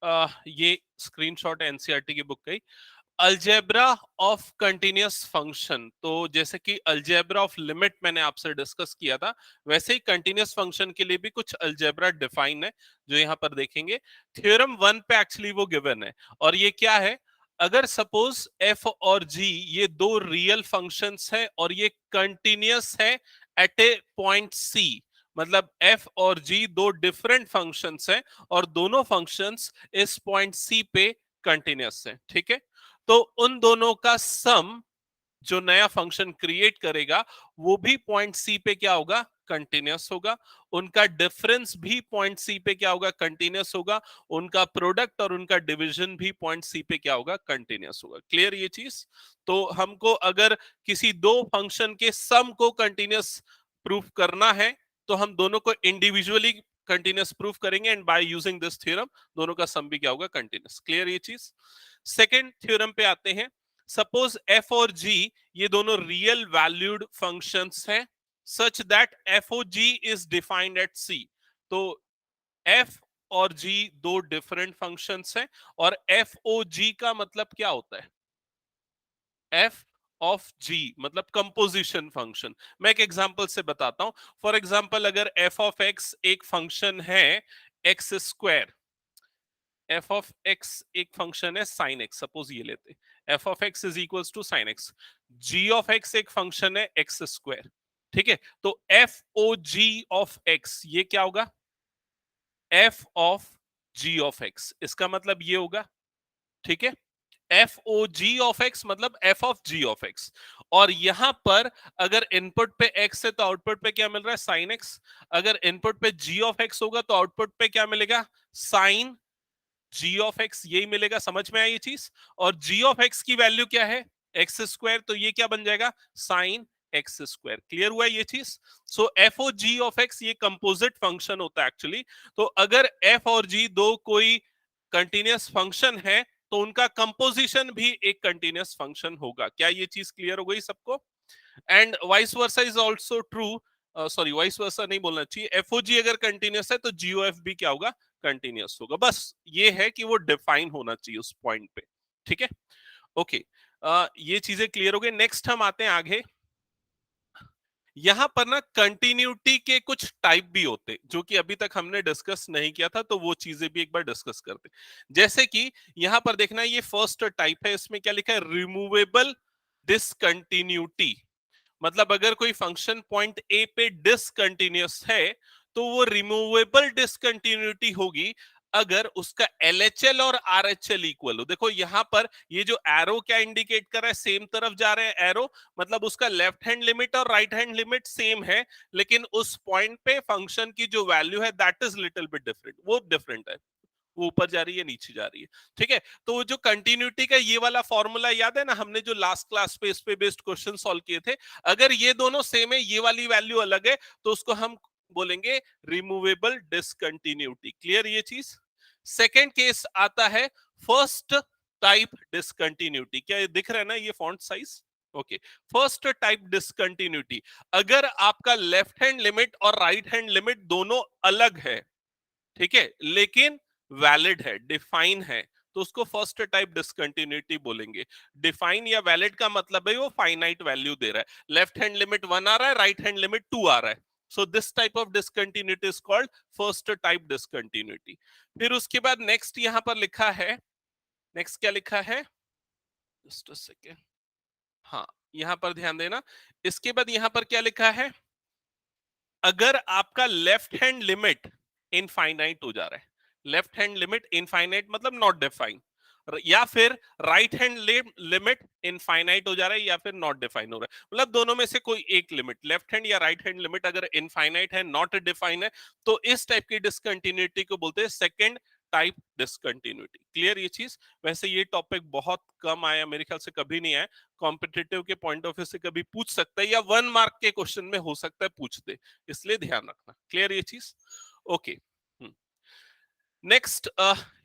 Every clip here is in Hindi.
ये स्क्रीनशॉट एनसीईआरटी की बुक का ही। अलजेब्रा ऑफ कंटिन्यूअस फंक्शन, तो जैसे कि अलजेब्रा ऑफ लिमिट मैंने आपसे डिस्कस किया था, वैसे ही कंटिन्यूअस फंक्शन के लिए भी कुछ अलजेब्रा डिफाइन है जो यहाँ पर देखेंगे। थ्योरम 1 पे एक्चुअली वो गिवन है, और ये क्या है, अगर सपोज एफ और जी ये दो रियल फंक्शंस हैं और ये कंटिन्यूअस है एट ए पॉइंट सी, मतलब एफ और जी दो डिफरेंट फंक्शंस हैं और दोनों फंक्शंस इस पॉइंट सी पे कंटिन्यूअस हैं, ठीक है। तो उन दोनों का सम जो नया फंक्शन क्रिएट करेगा वो भी पॉइंट सी पे क्या होगा, कंटिन्यूअस होगा। उनका डिफरेंस भी पॉइंट सी पे क्या होगा, कंटिन्यूअस होगा। उनका प्रोडक्ट और उनका डिवीजन भी पॉइंट सी पे क्या होगा, कंटिन्यूअस होगा। क्लियर ये चीज? तो हमको अगर किसी दो फंक्शन के सम को कंटिन्यूअस प्रूफ करना है तो हम दोनों को इंडिविजुअली कंटिन्यूअस प्रूफ करेंगे, and by using this theorem दोनों का सम भी क्या होगा, कंटिन्यूअस। क्लियर ये चीज? सेकेंड थ्योरम पे आते हैं। सपोज एफ और जी ये दोनों रियल वैल्यूड फंक्शंस हैं such that f o g is defined at c. तो एफ और जी दो डिफरेंट फंक्शंस हैं, और एफ ओ जी का मतलब क्या होता है, एफ ऑफ जी मतलब कंपोजिशन फंक्शन। मैं एक एग्जांपल से बताता हूं। फॉर एग्जांपल अगर एफ ऑफ एक्स एक फंक्शन है x square, f of x एक फंक्शन है साइन एक्स, सपोज ये लेते f of x is equals to sine x. G of x एक फंक्शन है एक्स स्क्वायर, ठीक है। तो f o g of x ये क्या होगा, f of g of x, इसका मतलब ये होगा, ठीक है। F o g of x मतलब f of g of x, और यहां पर अगर इनपुट पे एक्स है तो आउटपुट पे क्या मिल रहा है, साइन एक्स। अगर इनपुट पे जी ऑफ एक्स होगा तो आउटपुट पे क्या मिलेगा, साइन जी ऑफ एक्स, यही मिलेगा। समझ में आई ये चीज? और जी ऑफ एक्स की वैल्यू क्या है, एक्स स्क्वायर, तो ये क्या बन जाएगा, साइन एक्स स्क्वायर। क्लियर हुआ ये चीज? So f o g of x ये कंपोजिट फंक्शन होता है एक्चुअली। तो अगर एफ और जी दो कोई कंटिन्यूअस फंक्शन है तो उनका कंपोजिशन भी एक कंटिन्यूअस फंक्शन होगा। क्या ये चीज क्लियर हो गई सबको? And vice versa is also true, sorry vice versa नहीं बोलना चाहिए, एफओजी अगर कंटिन्यूअस है तो जीओएफ भी क्या होगा, कंटिन्यूअस होगा। बस ये है कि वो डिफाइन होना चाहिए उस पॉइंट पे, ठीक है। ओके, ये चीजें क्लियर हो गई। नेक्स्ट हम आते हैं आगे। यहां पर ना कंटिन्यूटी के कुछ टाइप भी होते जो कि अभी तक हमने डिस्कस नहीं किया था, तो वो चीजें भी एक बार डिस्कस करते। जैसे कि यहां पर देखना, ये फर्स्ट टाइप है, इसमें क्या लिखा है, रिमूवेबल डिसकंटिन्यूटी। मतलब अगर कोई फंक्शन पॉइंट ए पे डिसकंटिन्यूअस है तो वो रिमूवेबल डिसकंटिन्यूटी होगी अगर उसका एलएचएल और आरएचएल इक्वल हो। देखो यहां पर ये जो एरो क्या इंडिकेट कर रहा है, सेम तरफ जा रहे हैं एरो, मतलब उसका लेफ्ट हैंड लिमिट और राइट हैंड लिमिट सेम है, लेकिन उस पॉइंट पे फंक्शन की जो वैल्यू है that is little bit different, वो डिफरेंट है, वो ऊपर जा रही है नीचे जा रही है, ठीक है। तो वो जो कंटिन्यूटी का ये वाला फॉर्मूला याद है ना, हमने जो लास्ट क्लास पे इस पे बेस्ड क्वेश्चन सॉल्व किए थे, अगर ये दोनों सेम है, ये वाली वैल्यू अलग है, तो उसको हम बोलेंगे रिमूवेबल डिसकंटिन्यूटी। क्लियर ये चीज? सेकेंड केस आता है फर्स्ट टाइप डिसकंटिन्यूटी। क्या ये दिख रहा है ना ये font size? Okay, first type discontinuity, अगर आपका लेफ्ट हैंड लिमिट और राइट हैंड लिमिट दोनों अलग है, ठीक है, लेकिन वैलिड है, डिफाइन है, तो उसको फर्स्ट टाइप डिसकंटिन्यूटी बोलेंगे। डिफाइन या वैलिड का मतलब है वो फाइनाइट वैल्यू दे रहा है, लेफ्ट हैंड लिमिट 1 आ रहा है, राइट हैंड लिमिट 2 आ रहा है। So this type of discontinuity is called first type discontinuity. फिर उसके बाद नेक्स्ट यहां पर लिखा है, नेक्स्ट क्या लिखा है, जस्ट अ सेकेंड, हाँ यहां पर ध्यान देना। इसके बाद यहां पर क्या लिखा है, अगर आपका लेफ्ट हैंड लिमिट इनफाइनाइट हो जा रहा है, लेफ्ट हैंड लिमिट इनफाइनाइट मतलब नॉट डिफाइन, या फिर राइट हैंड लिमिट इनफाइनाइट हो जा रहा है या फिर नॉट डिफाइन हो रहा है, मतलब दोनों में से कोई एक लिमिट, लेफ्ट हैंड या राइट हैंड लिमिट अगर इनफाइनाइट है, नॉट डिफाइन है, तो इस टाइप की डिसकंटिन्यूटी को बोलते हैं सेकंड टाइप डिसकंटिन्यूटी। क्लियर ये चीज? वैसे ये टॉपिक बहुत कम आया, मेरे ख्याल से कभी नहीं आया, कॉम्पिटिटिव के पॉइंट ऑफ व्यू से कभी पूछ सकता है या 1 मार्क के क्वेश्चन में हो सकता है पूछ दे, इसलिए ध्यान रखना। क्लियर ये चीज? ओके, नेक्स्ट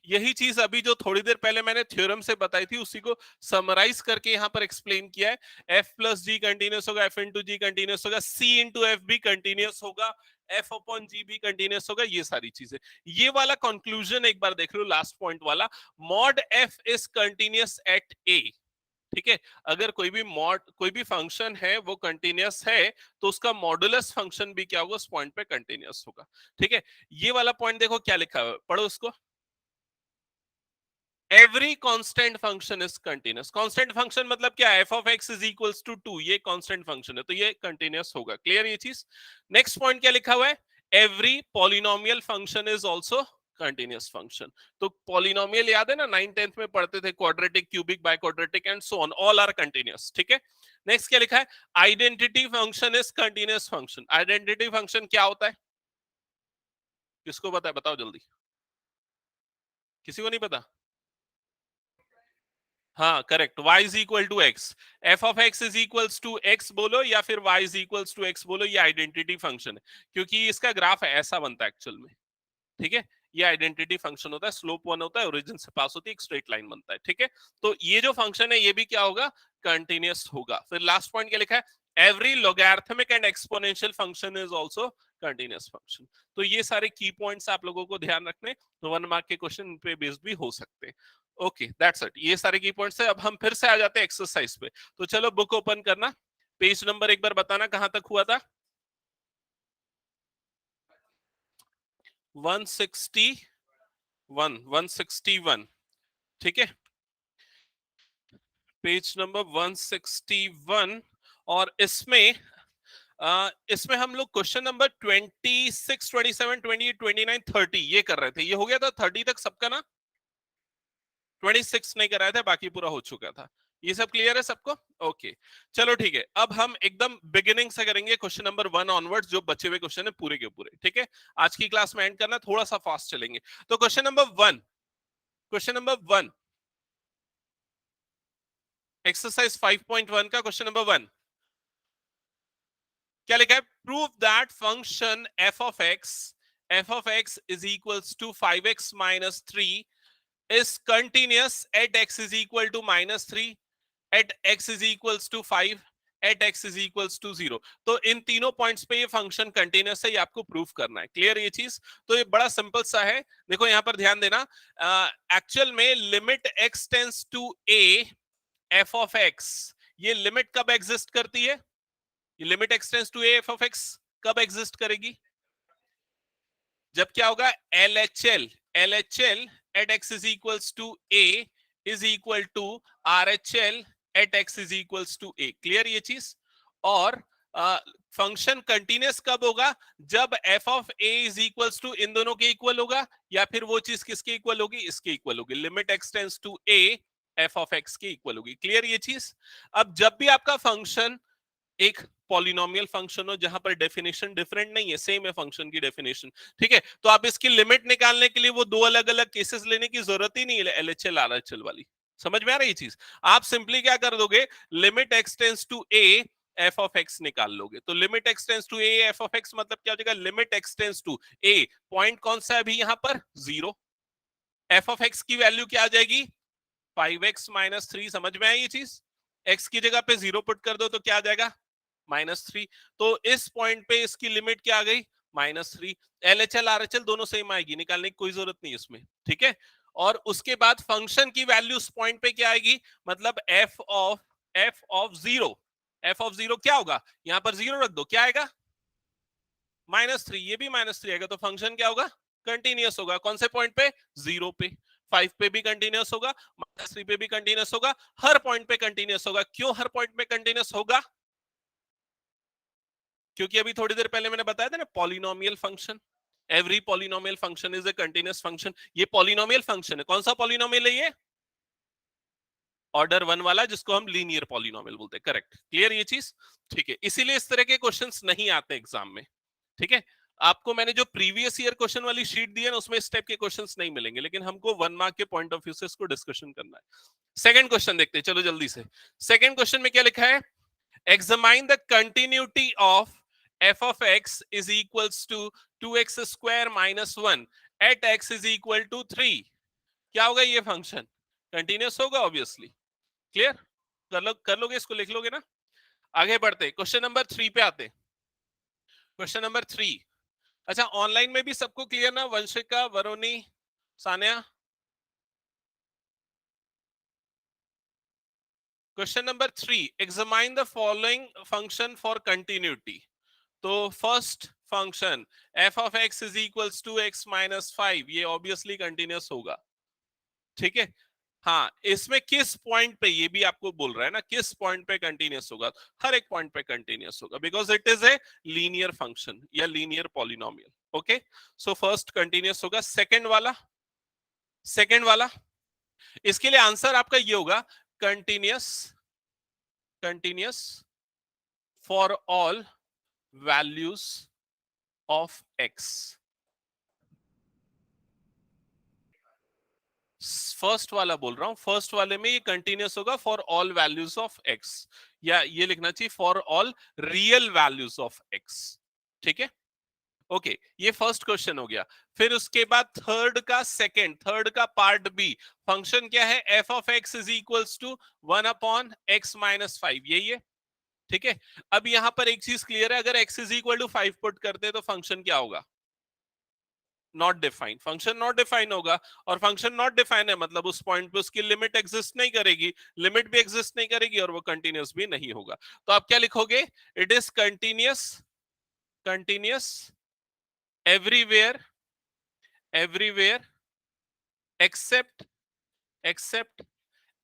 यही चीज अभी जो थोड़ी देर पहले मैंने थ्योरम से बताई थी उसी को समराइज करके यहां पर एक्सप्लेन किया है। एफ प्लस जी कंटिन्यूस होगा, एफ इंटू जी कंटिन्यूस होगा, सी इंटू एफ भी कंटिन्यूस होगा, एफ अपॉन जी भी कंटिन्यूस होगा, ये सारी चीजें। ये वाला कंक्लूजन एक बार देख लो, लास्ट पॉइंट वाला, mod f is continuous at a. ठीक है, अगर कोई भी फंक्शन है वो कंटिन्यूस है, तो उसका मॉडुलस फंक्शन भी क्या होगा, उस पॉइंट पे कंटिन्यूस होगा। ठीक है, ये वाला पॉइंट देखो क्या लिखा है, पढ़ो उसको। Every constant function is continuous. Constant function मतलब क्या है, f of x is equals to 2, ये कांस्टेंट फंक्शन है, तो ये कंटिन्यूस होगा। क्लियर ये चीज। नेक्स्ट पॉइंट क्या लिखा हुआ है, every polynomial function is also continuous function. तो पॉलिनोमियल याद है ना, 9th-10th में पढ़ते थे, quadratic, cubic, biquadratic and so on, all are continuous. ठीक है, नेक्स्ट क्या लिखा है, identity function is continuous function. Identity function क्या होता है, किसको पता है, बताओ जल्दी, किसी को नहीं पता? हाँ correct, y is equal to x, f of x is equals to x बोलो या फिर y is equals to x बोलो, ये आइडेंटिटी फंक्शन है, क्योंकि इसका ग्राफ ऐसा बनता है एक्चुअल में। ठीक है, ये आइडेंटिटी फंक्शन होता है, स्लोप 1 होता है, ओरिजिन से पास होती है, एक स्ट्रेट लाइन बनता है। ठीक है, तो ये जो फंक्शन है ये भी क्या होगा, कंटिन्यूस होगा। फिर लास्ट पॉइंट क्या लिखा है, every logarithmic and exponential function is also continuous function. तो ये सारे की पॉइंट्स आप लोगों को ध्यान रखने, तो 1 मार्क के क्वेश्चन पे बेस्ड भी हो सकते हैं। ओके दैट्स इट, ये सारे की पॉइंट्स है। अब हम फिर से आ जाते हैं एक्सरसाइज पे। तो चलो बुक ओपन करना, पेज नंबर एक बार बताना कहां तक हुआ था। 161, 161। ठीक है, पेज नंबर 161। और इसमें हम लोग क्वेश्चन नंबर 26, 27, 28, 29, 30 ये कर रहे थे। ये हो गया था 30 तक सबका ना, 26 नहीं कर रहे थे, बाकी पूरा हो चुका था। ये सब क्लियर है सबको? ओके चलो ठीक है, अब हम एकदम बिगिनिंग से करेंगे, क्वेश्चन नंबर 1 ऑनवर्ड्स, जो बचे हुए क्वेश्चन है पूरे के पूरे। ठीक है, आज की क्लास में एंड करना, थोड़ा सा फास्ट चलेंगे। तो question number 1, question number 1, exercise 5.1 का क्वेश्चन नंबर 1 क्या लिखा है, prove that function f of x is equals to 5x minus 3 is continuous at x is equal to minus 3, at x is equals to 5, at x is equals to 0। तो इन तीनों पॉइंट्स पे ये फंक्शन कंटिन्यूस है, ये आपको प्रूफ करना है। क्लियर ये चीज? तो ये बड़ा सिंपल सा है, देखो यहां पर ध्यान देना। एक्चुअल में limit x tends to a f of x, ये लिमिट कब एग्जिस्ट करती है, ये limit x tends to a f of x कब एग्जिस्ट करेगी, जब क्या होगा, LHL at x is equals to a is equal to RHL at x is equals to a। Clear ये चीज? और फंक्शन कंटिन्यूस कब होगा, जब f of a is equals to इन दोनों के इक्वल होगा, या फिर वो चीज किसके इक्वल होगी, इसके इक्वल होगी, limit x tends to a f of x के इक्वल होगी। क्लियर ये चीज? अब जब भी आपका फंक्शन एक पॉलिनोमियल फंक्शन हो जहां पर डेफिनेशन डिफरेंट नहीं है, सेम है फंक्शन की डेफिनेशन, ठीक है, तो आप इसकी लिमिट निकालने के लिए वो दो अलग अलग केसेस लेने की जरूरत ही नहीं है, एलएचएल आरएचएल वाली। समझ में आ रही है चीज? आप सिंपली क्या कर दोगे, limit x tends to a f of x निकाल लोगे। तो limit x tends to a f of x मतलब क्या हो जाएगा, limit x tends to a, point कौन सा है अभी यहां पर, 0, एफ ऑफ एक्स की वैल्यू क्या आ जाएगी, 5x माइनस 3। समझ में आई ये चीज? x की जगह पे 0 पुट कर दो तो क्या आ जाएगा, -3। तो इस पॉइंट पे इसकी लिमिट क्या आ गई, -3। एलएचएल आरएचएल दोनों सेम आएगी, निकालने की कोई जरूरत नहीं इसमें। ठीक है, और उसके बाद फंक्शन की वैल्यू उस पॉइंट पे क्या आएगी, मतलब एफ ऑफ 0, एफ ऑफ 0 क्या होगा, यहां पर 0 रख दो, क्या आएगा, -3, ये भी -3 आएगा। तो फंक्शन क्या होगा, कंटिन्यूस होगा। कौन से पॉइंट पे, 0 पे, 5 पे भी कंटिन्यूस होगा, -3 पे भी कंटिन्यूस होगा, हर पॉइंट पे कंटिन्यूस होगा। क्यों हर पॉइंट पे कंटिन्यूस होगा, क्योंकि अभी थोड़ी देर पहले मैंने बताया था ना, polynomial function, every polynomial function is a continuous function. ये पॉलिनोमियल फंक्शन है, कौन सा पॉलिनोमियल है ये, ऑर्डर 1 वाला, जिसको हम लीनियर पॉलिनोमियल बोलते हैं। करेक्ट, क्लियर ये चीज? ठीक है, इसीलिए इस तरह के क्वेश्चंस नहीं आते एग्जाम में। ठीक है, आपको मैंने जो प्रीवियस ईयर क्वेश्चन वाली शीट दी है ना, उसमें इस टाइप के क्वेश्चंस नहीं मिलेंगे, लेकिन हमको 1 मार्क के पॉइंट ऑफ व्यू से इसको डिस्कशन करना है। सेकंड क्वेश्चन देखते हैं, चलो जल्दी से। सेकंड क्वेश्चन में क्या लिखा है, examine the continuity of f of x is equals to 2x square minus 1 at x is equal to 3। क्या होगा ये फंक्शन, कंटिन्यूस होगा ऑब्वियसली। क्लियर, कर लोगे इसको, लिख लोगे ना। आगे बढ़ते क्वेश्चन नंबर 3 पे आते। क्वेश्चन नंबर 3, अच्छा, ऑनलाइन में भी सबको क्लियर ना? Vanshika, Varuni, Sanya? Question number 3, examine the following function for continuity. तो first function f of x is equals to x minus 5, ये ऑब्वियसली कंटिन्यूस होगा, ठीक है। हाँ, इसमें किस पॉइंट पे, ये भी आपको बोल रहा है ना, किस पॉइंट पे कंटिन्यूस होगा? हर एक पॉइंट पे कंटिन्यूस होगा, because it is a linear function या linear polynomial. Okay, so first continuous होगा। सेकंड वाला इसके लिए आंसर आपका ये होगा, continuous continuous for all values of x. First वाला बोल रहा हूं, फर्स्ट वाले में ये कंटिन्यूस होगा for all values of x, या ये लिखना चाहिए for all real values of x, ठीक है। ओके, ये फर्स्ट क्वेश्चन हो गया। फिर उसके बाद थर्ड का पार्ट बी, फंक्शन क्या है? F of x is equals to 1/x-5, यही है, ठीक है। अब यहां पर एक चीज क्लियर है, अगर x is equal to 5 put करते तो फंक्शन क्या होगा? Not defined, function not define होगा। और फंक्शन नॉट डिफाइन है मतलब उस पॉइंट पे उसकी लिमिट एग्जिस्ट नहीं करेगी, लिमिट भी एग्जिस्ट नहीं करेगी और वो कंटिन्यूस भी नहीं होगा। तो आप क्या लिखोगे? It is continuous, continuous everywhere, everywhere except except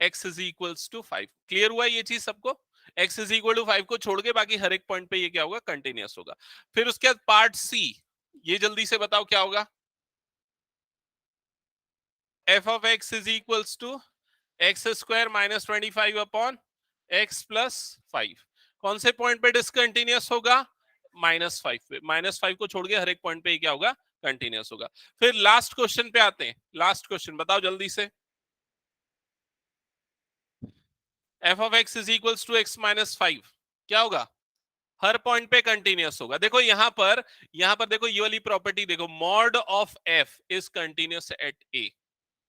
x is equals to 5। Clear हुआ ये चीज सबको? x इज इक्वल टू 5 को छोड़ के बाकी हर एक पॉइंट पे ये क्या होगा? कंटिन्यूस होगा। फिर उसके बाद पार्ट सी, ये जल्दी से बताओ क्या होगा? F of x is equals to x square minus 25 upon x plus 5। कौन से पॉइंट पे डिसकंटिन्यूस होगा? -5 पे। -5 को छोड़ के हर एक पॉइंट पे क्या होगा? कंटिन्यूस होगा। फिर लास्ट क्वेश्चन पे आते हैं। लास्ट क्वेश्चन बताओ जल्दी से। F of x is equals to x minus 5 क्या होगा? हर पॉइंट पे कंटिन्यूस होगा। देखो यहां पर देखो ये वाली प्रॉपर्टी देखो, mod of f is continuous at a,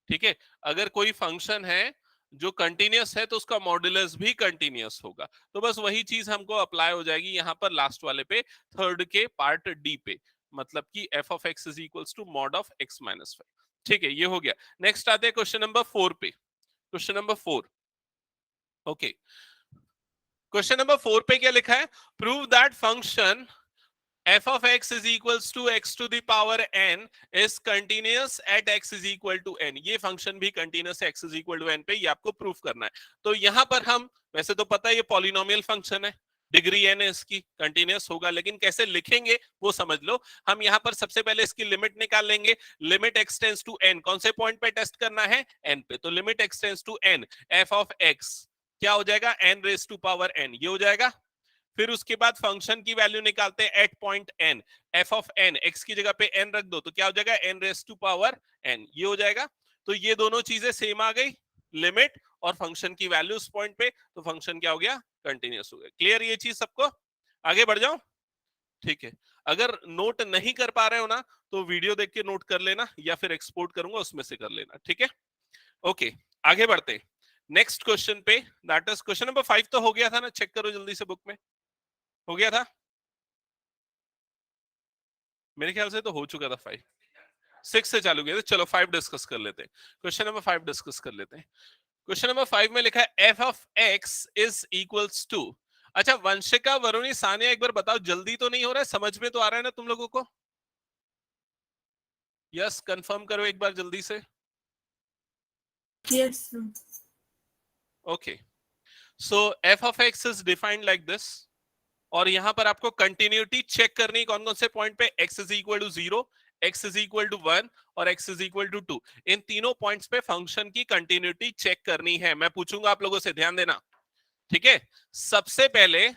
ठीक है। अगर कोई फंक्शन है जो कंटिन्यूस है तो उसका मॉड्यूलस भी कंटिन्यूस होगा। तो बस वही चीज हमको अप्लाई हो जाएगी यहां पर लास्ट वाले पे, थर्ड के पार्ट डी पे, मतलब कि f of x is equals to mod of x minus 5, ठीक है। ये हो गया। नेक्स्ट आते हैं क्वेश्चन नंबर 4 पे। Question number 4, okay. Question number 4 पे क्या लिखा है? Prove that function f of x is equals to x to the power n is continuous at x is equal to n। ये फंक्शन भी continuous x is equal to n पे, ये आपको प्रूफ करना है। तो यहां पर हम, वैसे तो पता है ये पॉलिनोमियल फंक्शन है, डिग्री n है इसकी, कंटिन्यूस होगा, लेकिन कैसे लिखेंगे वो समझ लो। हम यहां पर सबसे पहले इसकी लिमिट निकाल लेंगे। लिमिट x टेंड्स टू n, कौन से पॉइंट पे टेस्ट करना है? n पे। तो limit x tends to n, f of x क्या हो जाएगा? n raise to power n, ये हो जाएगा। फिर उसके बाद फंक्शन की वैल्यू निकालते हैं at point n, f of n, x की जगह पे एन रख दो तो क्या हो जाएगा? N raise to power n, ये हो जाएगा। तो ये दोनों चीजें सेम आ गई, लिमिट और फंक्शन की वैल्यू उस पॉइंट पे, तो फंक्शन क्या हो गया? कंटिन्यूस हो गया। क्लियर ये चीज सबको? आगे बढ़ जाओ, ठीक है। अगर नोट नहीं कर पा रहे हो ना तो वीडियो देख के नोट कर लेना, या फिर एक्सपोर्ट करूंगा उसमें से कर लेना, ठीक है। ओके, आगे बढ़ते नेक्स्ट क्वेश्चन पे, दैट इज क्वेश्चन नंबर 5 तो हो गया था ना? चेक करो जल्दी से बुक में, हो गया था मेरे ख्याल से, तो हो चुका था 5। 6 से चालू किया था, चलो 5 डिस्कस कर लेते हैं। क्वेश्चन नंबर 5 डिस्कस कर लेते हैं। क्वेश्चन नंबर 5 में लिखा है f of x is equals to, अच्छा वंशिका, वरुणी, सानिया, एक बार बताओ जल्दी तो नहीं हो रहा है? समझ में तो आ रहा है ना तुम लोगों को? यस, कंफर्म करो एक बार जल्दी से। Yes. Okay, so F of x is defined like this, और यहां पर आपको कंटिन्यूटी चेक करनी, कौन कौन से पॉइंट पे? x is equal to 0, x is equal to 1 और x इज इक्वल टू 2। इन तीनों पॉइंट्स पे फंक्शन की कंटिन्यूटी चेक करनी है। मैं पूछूंगा आप लोगों से, ध्यान देना, ठीक है। सबसे पहले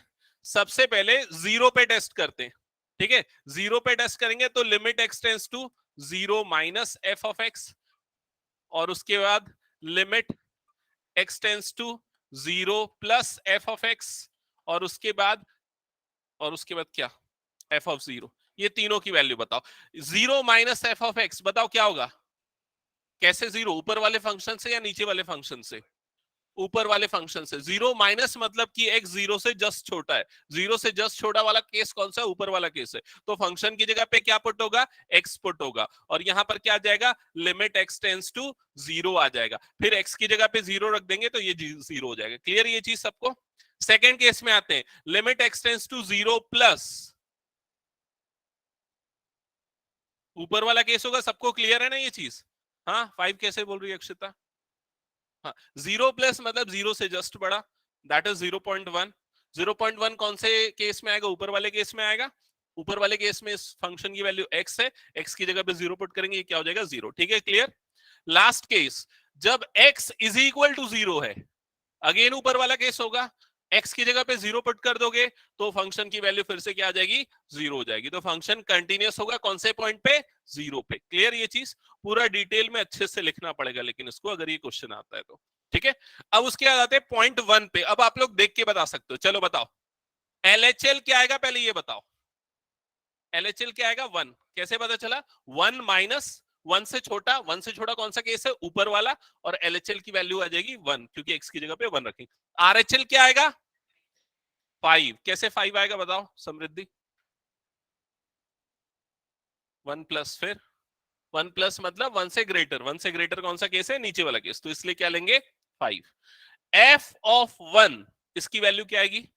0 पे टेस्ट करते हैं, ठीक है। 0 पे टेस्ट करेंगे तो limit x tends to 0 minus f of x, और उसके बाद limit x tends to 0 plus f of x, और उसके बाद क्या? F of 0। ये तीनों की वैल्यू बताओ। 0 माइनस एफ ऑफ एक्स, बताओ क्या होगा? कैसे 0? ऊपर वाले फंक्शन से या नीचे वाले फंक्शन से? ऊपर वाले फंक्शन से। जीरो माइनस मतलब कि x जीरो से जस्ट छोटा है, जीरो से जस्ट छोटा वाला केस कौन सा है, ऊपर वाला केस है। तो फंक्शन की जगह पे क्या पुट होगा, x पुट होगा, और यहां पर क्या आ जाएगा, limit x tends to zero आ जाएगा। फिर x की जगह पे जीरो रख देंगे तो ये जीरो हो जाएगा। क्लियर ये चीज सबको? सेकेंड केस में आते हैं, limit x tends to zero plus, ऊपर वाला केस होगा। सबको क्लियर है ना ये चीज? हाँ, 5 कैसे बोल रही है अक्षिता? हाँ, जीरो प्लस मतलब जीरो से जस्ट बड़ा, दैट इज 0.1। 0.1 कौन से केस में आएगा, ऊपर वाले केस में आएगा। ऊपर वाले केस में इस फंक्शन की वैल्यू x है, x की जगह पे जीरो पुट करेंगे, ये क्या हो जाएगा, जीरो। ठीक है, क्लियर? लास्ट केस, जब x is equal to zero है, अगेन ऊपर वाला केस होगा, x की जगह पे जीरो पुट कर दोगे तो फंक्शन की वैल्यू फिर से क्या आ जाएगी, जीरो हो जाएगी। तो फंक्शन कंटिन्यूअस होगा कौन से पॉइंट पे, जीरो पे। क्लियर ये चीज? पूरा डिटेल में अच्छे से लिखना पड़ेगा लेकिन इसको, अगर ये क्वेश्चन आता है तो। ठीक है, अब उसके बाद आते हैं पॉइंट वन पे। अब आप लोग देख के बता सकते हो, चलो बताओ एलएचएल क्या आएगा, पहले ये बताओ एलएचएल क्या आएगा, वन। कैसे पता चला, वन माइनस, वन से छोटा, वन से छोटा कौन सा केस है, ऊपर वाला, और एलएचएल की वैल्यू आ जाएगी वन, क्योंकि एक्स की जगह पे वन रखेंगे। आरएचएल क्या आएगा, फाइव। कैसे फाइव आएगा बताओ समृद्धि? वन प्लस, फिर वन प्लस मतलब वन से ग्रेटर, वन से ग्रेटर कौन सा केस है, नीचे वाला केस, तो इसलिए क्या लेंगे, फाइव। एफ ऑफ वन, इसकी वैल्यू क्या आएगी,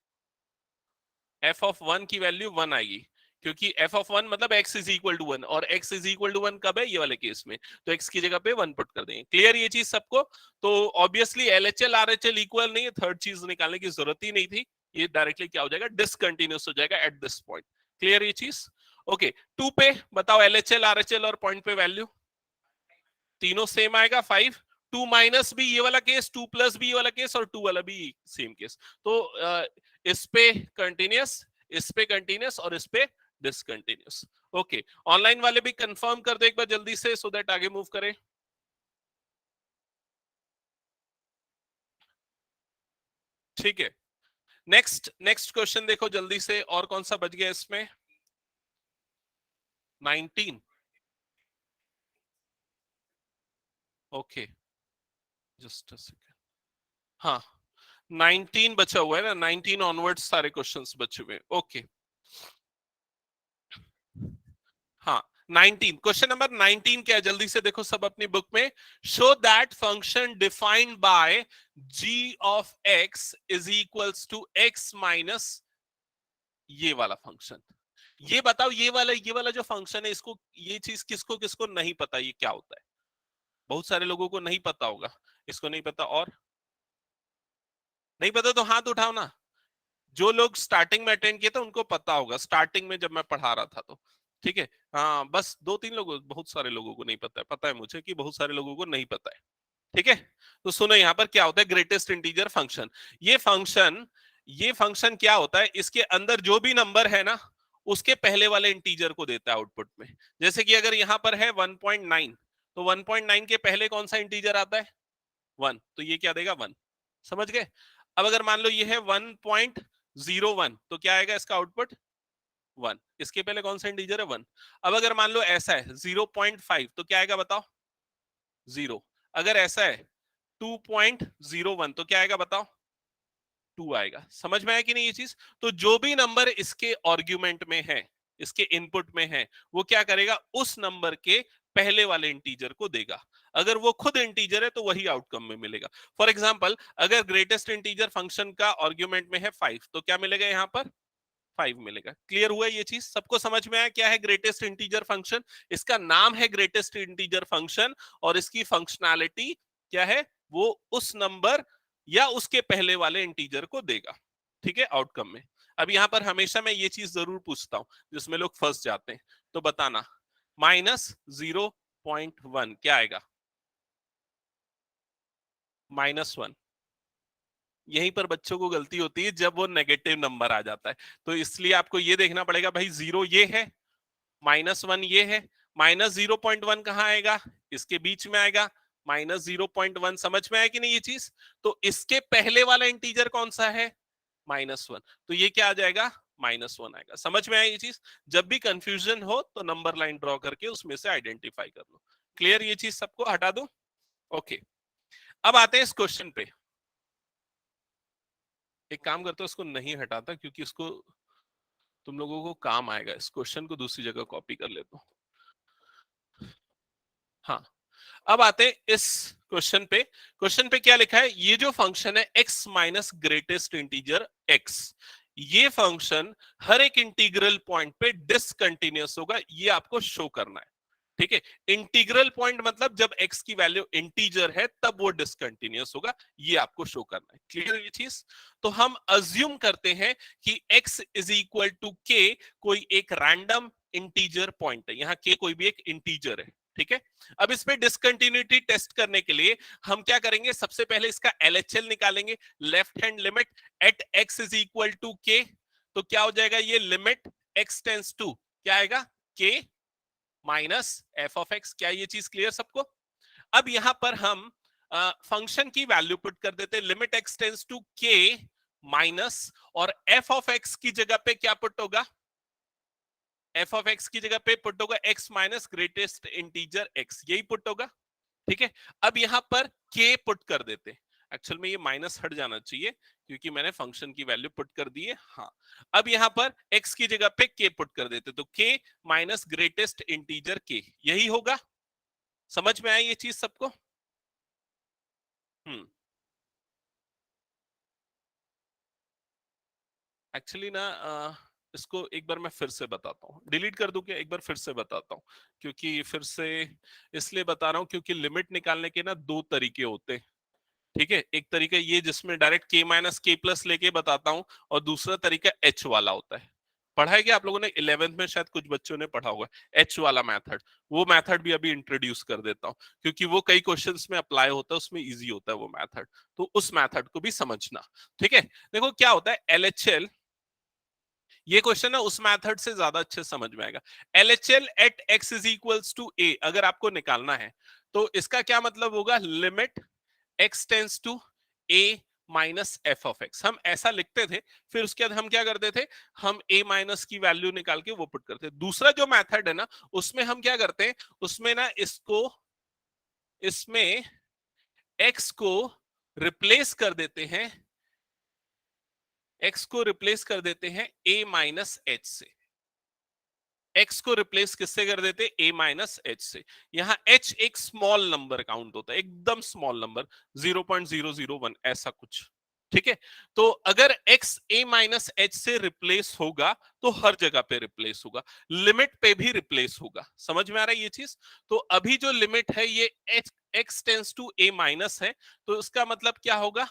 एफ ऑफ वन की वैल्यू वन आएगी, क्योंकि एफ ऑफ वन मतलब x is equal to one, और x is equal to one कब है, ये वाले केस में, तो एक्स की जगह पे वन पुट कर देंगे। क्लियर ये चीज सबको? तो ऑब्वियसली एलएचएल आरएचएल इक्वल नहीं है, थर्ड चीज निकालने की जरूरत ही नहीं थी, ये डायरेक्टली क्या हो जाएगा, डिसकंटिन्यूस हो जाएगा एट दिस पॉइंट। क्लियर ये चीज? ओके, टू पे बताओ एलएचएल आरएचएल और पॉइंट पे वैल्यू, तीनों सेम आएगा, फाइव। टू माइनस भी ये वाला केस, टू प्लस भी ये वाला केस, और टू वाला भी सेम केस। तो इस पे कंटिन्यूस, इस पे कंटिन्यूस, और इस पे डिसकंटिन्यूस। ओके, ऑनलाइन वाले भी कंफर्म कर दो एक बार जल्दी से, सो दैट आगे मूव करें। ठीक है, नेक्स्ट नेक्स्ट क्वेश्चन देखो जल्दी से, और कौन सा बच गया इसमें, 19। Okay, just a second. हाँ, 19 बचा हुआ है ना, 19 ऑनवर्ड्स सारे क्वेश्चंस बचे हुए। ओके, हाँ, 19, क्वेश्चन नंबर 19 क्या है, जल्दी से देखो सब अपनी बुक में। Show that function defined by g of x is equals to x minus ये वाला फंक्शन। ये बताओ, ये वाला जो फंक्शन है, इसको, ये चीज किसको किसको नहीं पता ये क्या होता है? बहुत सारे लोगों को नहीं पता होगा, इसको नहीं पता, और नहीं पता तो हाथ उठाओ ना। जो लोग स्टार्टिंग में अटेंड किए थे उनको पता होगा, स्टार्टिंग में जब मैं पढ़ा रहा था तो। ठीक है, हाँ, बस दो तीन लोगों, बहुत सारे लोगों को नहीं पता है मुझे कि बहुत सारे लोगों को नहीं पता है। ठीक है, तो सुनो यहाँ पर क्या होता है, ग्रेटेस्ट इंटीजर फंक्शन। ये फंक्शन, ये फंक्शन क्या होता है, इसके अंदर जो भी नंबर है ना, उसके पहले वाले इंटीजर को देता है आउटपुट में। जैसे कि अगर यहाँ पर है 1.9, तो 1.9 के पहले कौन सा इंटीजर आता है, वन, तो ये क्या देगा, वन। समझ गए? अब अगर मान लो ये है 1.01, तो क्या आएगा इसका आउटपुट, वन। इसके पहले कौन सा इंटीजर है, वन। अब अगर मान लो ऐसा है 0.5, तो क्या आएगा बताओ, जीरो। अगर ऐसा है 2.01, तो क्या आएगा बताओ, टू आएगा। समझ में आया कि नहीं ये चीज? तो जो भी नंबर इसके आर्ग्यूमेंट में है, इसके इनपुट में है, वो क्या करेगा, उस नंबर के पहले वाले इंटीजर को देगा। अगर वो खुद इंटीजर है तो वही आउटकम में मिलेगा। फॉर एग्जाम्पल, अगर ग्रेटेस्ट इंटीजर फंक्शन का आर्ग्यूमेंट में है 5, तो क्या मिलेगा यहाँ पर, 5 मिलेगा। क्लियर हुआ ये चीज सबको, समझ में आया क्या है ग्रेटेस्ट इंटीजर फंक्शन? इसका नाम है ग्रेटेस्ट इंटीजर फंक्शन, और इसकी फंक्शनैलिटी क्या है, वो उस नंबर या उसके पहले वाले इंटीजर को देगा। ठीक है, आउटकम में। अब यहां पर हमेशा मैं ये चीज जरूर पूछता हूं जिसमें लोग फंस जाते हैं, तो बताना, -0.1 क्या आएगा, -1। यहीं पर बच्चों को गलती होती है जब वो नेगेटिव नंबर आ जाता है। तो इसलिए आपको ये देखना पड़ेगा, भाई जीरो ये है, -1 ये है, -0.1 कहाँ आएगा, इसके बीच में आएगा, -0.1। समझ में आया कि नहीं ये चीज? तो इसके पहले वाला इंटीजर कौन सा है, -1, तो ये क्या आ जाएगा, -1 आएगा। समझ में आया ये चीज? जब भी कंफ्यूजन हो तो नंबर लाइन ड्रॉ करके उसमें से आइडेंटिफाई कर लो। क्लियर ये चीज सबको, हटा दो। ओके, अब आते हैं इस क्वेश्चन पे। एक काम करते हो, इसको नहीं हटाता क्योंकि इसको तुम लोगों को काम आएगा, इस क्वेश्चन को दूसरी जगह कॉपी कर लेता हूँ। हाँ, अब आते हैं इस क्वेश्चन पे। क्वेश्चन पे क्या लिखा है, ये जो फंक्शन है x minus greatest integer x, ये फंक्शन हर एक इंटीग्रल पॉइंट पे डिसकंटिन्यूअस होगा, ये आपको शो करना है। ठीक है, इंटीग्रल पॉइंट मतलब जब x की वैल्यू इंटीजर है तब वो डिसकंटिन्यूअस होगा, ये आपको शो करना है। क्लियर ये चीज? तो हम अज्यूम करते हैं कि x is equal to k कोई एक रैंडम इंटीजर पॉइंट है, यहाँ k कोई भी एक इंटीजर है। ठीक है, अब इस पे डिसकंटिन्यूटी टेस्ट करने के लिए हम क्या करेंगे, सबसे पहले इसका LHL निकालेंगे, left hand limit at x is equal to k। तो क्या हो जाएगा, ये लिमिट x टेंस टू क्या आएगा, k माइनस एफ ऑफ एक्स। क्या ये चीज क्लियर सबको? अब यहां पर हम फंक्शन की वैल्यू पुट कर देते हैं, limit x tends to k minus, और एफ ऑफ एक्स की जगह पे क्या पुट होगा, एफ ऑफ एक्स की जगह पे पुट होगा x minus greatest integer x, यही पुट होगा। ठीक है, अब यहां पर के पुट कर देते, एक्चुअल में ये माइनस हट जाना चाहिए क्योंकि मैंने फंक्शन की वैल्यू पुट कर दी है। हाँ, अब यहां पर x की जगह पे k पुट कर देते, तो k minus greatest integer k, यही होगा। समझ में आई ये चीज सबको? हम्म, एक्चुअली ना इसको एक बार मैं फिर से बताता हूँ, डिलीट कर दूं क्या, एक बार फिर से बताता हूँ, क्योंकि फिर से इसलिए बता रहा हूँ क्योंकि लिमिट निकालने के ना दो तरीके होते हैं। ठीक है, एक तरीका ये जिसमें डायरेक्ट के माइनस के प्लस लेके बताता हूं, और दूसरा तरीका एच वाला होता है। पढ़ा है क्या आप लोगों ने, 11th में शायद कुछ बच्चों ने पढ़ा होगा एच वाला मेथड। वो मेथड भी अभी इंट्रोड्यूस कर देता हूं क्योंकि वो कई क्वेश्चंस में अप्लाई होता है, उसमें इजी होता है वो मेथड, तो उस मेथड को भी समझना। ठीक है, देखो क्या होता है LHL, ये क्वेश्चन है उस मेथड से ज्यादा अच्छे समझ में आएगा। LHL at x is equals to a अगर आपको निकालना है, तो इसका क्या मतलब होगा, limit x tends to a minus f of x, हम ऐसा लिखते थे। फिर उसके बाद हम क्या करते थे, हम a माइनस की वैल्यू निकाल के वो पुट करते थे। दूसरा जो मेथड है ना, उसमें हम क्या करते हैं, उसमें ना इसको, इसमें x को रिप्लेस कर देते हैं, x को रिप्लेस कर देते हैं a माइनस एच से। x को रिप्लेस किससे कर देते, a माइनस एच से। यहाँ h एक स्मॉल नंबर काउंट होता है, एकदम स्मॉल नंबर, 0.001 ऐसा कुछ। ठीक है, तो अगर x a माइनस एच से रिप्लेस होगा तो हर जगह पे रिप्लेस होगा, लिमिट पे भी रिप्लेस होगा। समझ में आ रहा है ये चीज? तो अभी जो लिमिट है ये x tends to a minus है, तो इसका मतलब क्या होगा,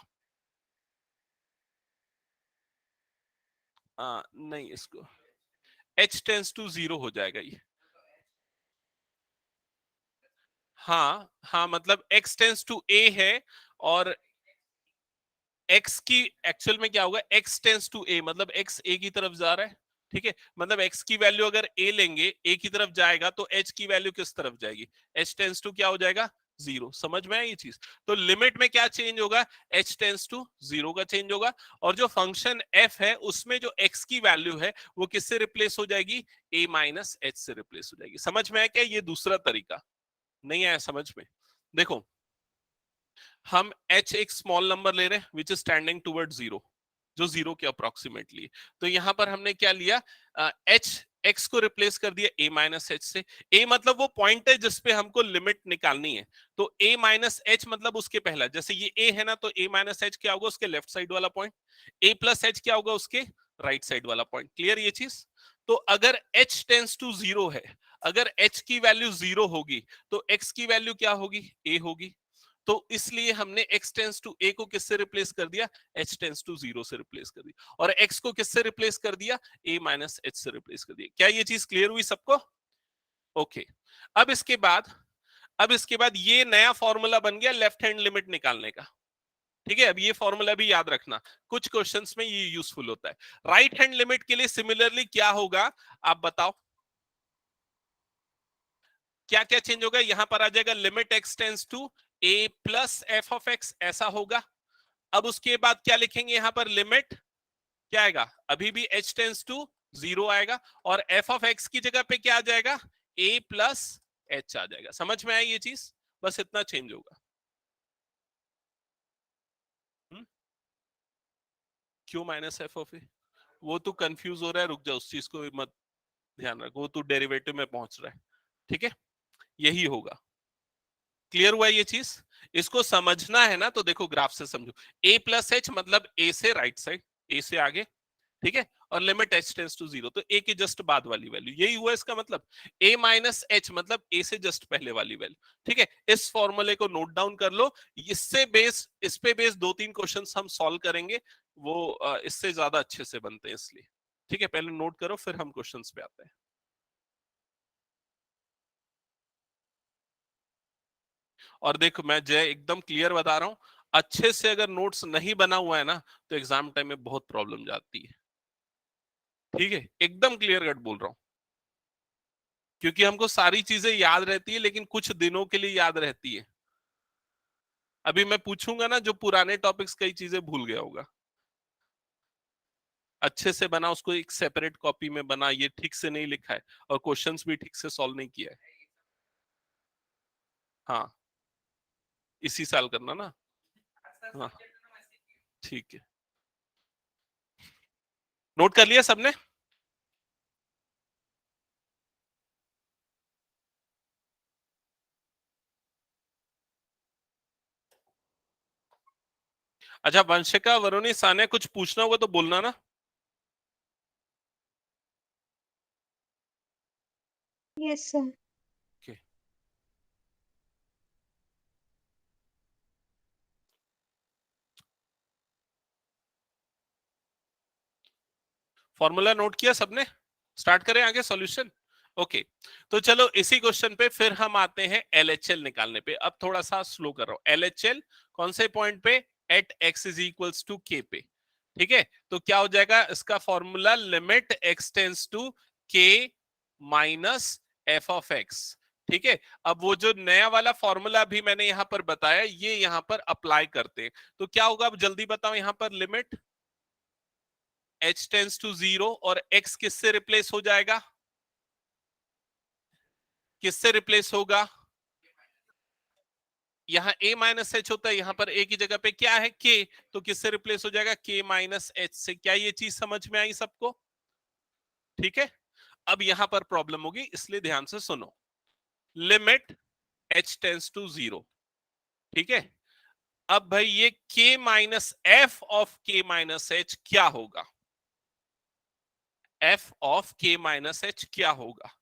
नहीं इसको h टेंस टू 0 हो जाएगा ये। हाँ हाँ, मतलब x टेंस टू a है, और x की एक्चुअल में क्या होगा, x टेंस टू a मतलब x a की तरफ जा रहा है। ठीक है, मतलब x की वैल्यू अगर a लेंगे, a की तरफ जाएगा, तो h की वैल्यू किस तरफ जाएगी, h टेंस टू क्या हो जाएगा, 0। समझ में आई ये चीज? तो लिमिट में क्या चेंज होगा, h टेंस टू 0 का चेंज होगा, और जो फंक्शन f है उसमें जो x की वैल्यू है वो किससे रिप्लेस हो जाएगी, a माइनस एच से रिप्लेस हो जाएगी। समझ में आया क्या, ये दूसरा तरीका नहीं आया समझ में? देखो, हम h एक स्मॉल नंबर ले रहे हैं विच इज स्टैंडिंग टुवर्ड 0, जो 0 के अप्रोक्सीमेटली। तो यहां पर हमने क्या लिया, h x को रिप्लेस कर दिया a माइनस एच से। a मतलब वो पॉइंट है जिसपे हमको लिमिट निकालनी है, तो a माइनस एच मतलब उसके पहला, जैसे ये a है ना, तो a माइनस एच क्या होगा, उसके लेफ्ट साइड वाला पॉइंट, a प्लस एच क्या होगा, उसके राइट साइड वाला पॉइंट। क्लियर ये चीज? तो अगर h टेंस टू 0 है, अगर h की वैल्यू 0 होगी तो x की वैल्यू क्या होगी, a होगी। तो इसलिए हमने x टेंस टू a को किससे रिप्लेस कर दिया, h टेंस टू 0 से रिप्लेस कर दिया, और x को किससे रिप्लेस कर दिया, a माइनस एच से रिप्लेस कर दिया। क्या ये चीज क्लियर हुई सबको? ओके, अब इसके बाद, अब इसके बाद ये नया फॉर्मूला बन गया लेफ्ट हैंड लिमिट निकालने का। ठीक है, अब ये फॉर्मूला भी याद रखना, कुछ क्वेश्चंस में ये यूजफुल होता है। राइट हैंड लिमिट के लिए सिमिलरली क्या होगा, आप बताओ क्या क्या चेंज होगा। यहां पर आ जाएगा limit x tends to a plus f of x, ऐसा होगा। अब उसके बाद क्या लिखेंगे, यहां पर लिमिट क्या आएगा, अभी भी h टेंस टू 0 आएगा, और f ऑफ x की जगह पे क्या आ जाएगा, a प्लस एच आ जाएगा। समझ में आई ये चीज? बस इतना चेंज होगा। क्यों माइनस एफ ऑफ ए? वो तो कंफ्यूज हो रहा है, रुक जा, उस चीज को मत ध्यान रख, वो तो डेरिवेटिव में पहुंच रहा है। ठीक है, यही होगा। क्लियर हुआ ये चीज? इसको समझना है ना, तो देखो ग्राफ से समझो। ए प्लस एच मतलब ए से राइट साइड, ए से आगे, ठीक है, और limit h tends to zero, तो ए के जस्ट बाद वाली वैल्यू, यही हुआ इसका मतलब। ए माइनस एच मतलब ए से जस्ट पहले वाली वैल्यू। ठीक है, इस फॉर्मूले को नोट डाउन कर लो। इससे बेस, इस पे बेस 2-3 क्वेश्चंस हम सॉल्व करेंगे, वो इससे ज्यादा अच्छे से बनते हैं इसलिए। ठीक है, पहले नोट करो, फिर हम क्वेश्चंस पे आते हैं। और देखो मैं जय एकदम क्लियर बता रहा हूं, अच्छे से अगर नोट्स नहीं बना हुआ है ना, तो एग्जाम टाइम में बहुत प्रॉब्लम जाती है। ठीक है, एकदम क्लियर कट बोल रहा हूं, क्योंकि हमको सारी चीजें याद रहती है, लेकिन कुछ दिनों के लिए याद रहती है। अभी मैं पूछूंगा ना, जो पुराने टॉपिक्स कई चीजें भूल गया होगा। अच्छे से बना, उसको एक सेपरेट कॉपी में बना, ये ठीक से नहीं लिखा है, और क्वेश्चंस भी ठीक से सॉल्व नहीं किया है। हाँ, इसी साल करना ना। हाँ, ठीक है, नोट कर लिया सबने? अच्छा, वंशिका, वरुणी, सान्या, कुछ पूछना होगा तो बोलना ना। Yes sir. okay. Formula note किया सबने? स्टार्ट करें आगे सॉल्यूशन। ओके, तो चलो इसी क्वेश्चन पे फिर हम आते हैं एलएचएल निकालने पे। अब थोड़ा सा स्लो कर रहा हूं। एलएचएल कौन से पॉइंट पे? At x is equals to k पे। ठीक है, तो क्या हो जाएगा इसका formula? Limit x tends to k minus f of x. ठीक है, अब वो जो नया वाला फॉर्मूला भी मैंने यहां पर बताया, ये यहां पर अप्लाई करते हैं, तो क्या होगा? अब जल्दी बताओ, यहां पर limit h tends to zero, और x किससे रिप्लेस हो जाएगा? किससे रिप्लेस होगा? यहाँ a माइनस एच होता है, यहाँ पर a की जगह पे क्या है? k, तो किससे रिप्लेस हो जाएगा? k माइनस एच से। क्या ये चीज समझ में आई सबको? ठीक है, अब यहां पर प्रॉब्लम होगी, इसलिए ध्यान से सुनो। Limit h tends to zero, ठीक है, अब भाई ये k माइनस f of k minus h क्या होगा? f of k minus h क्या होगा?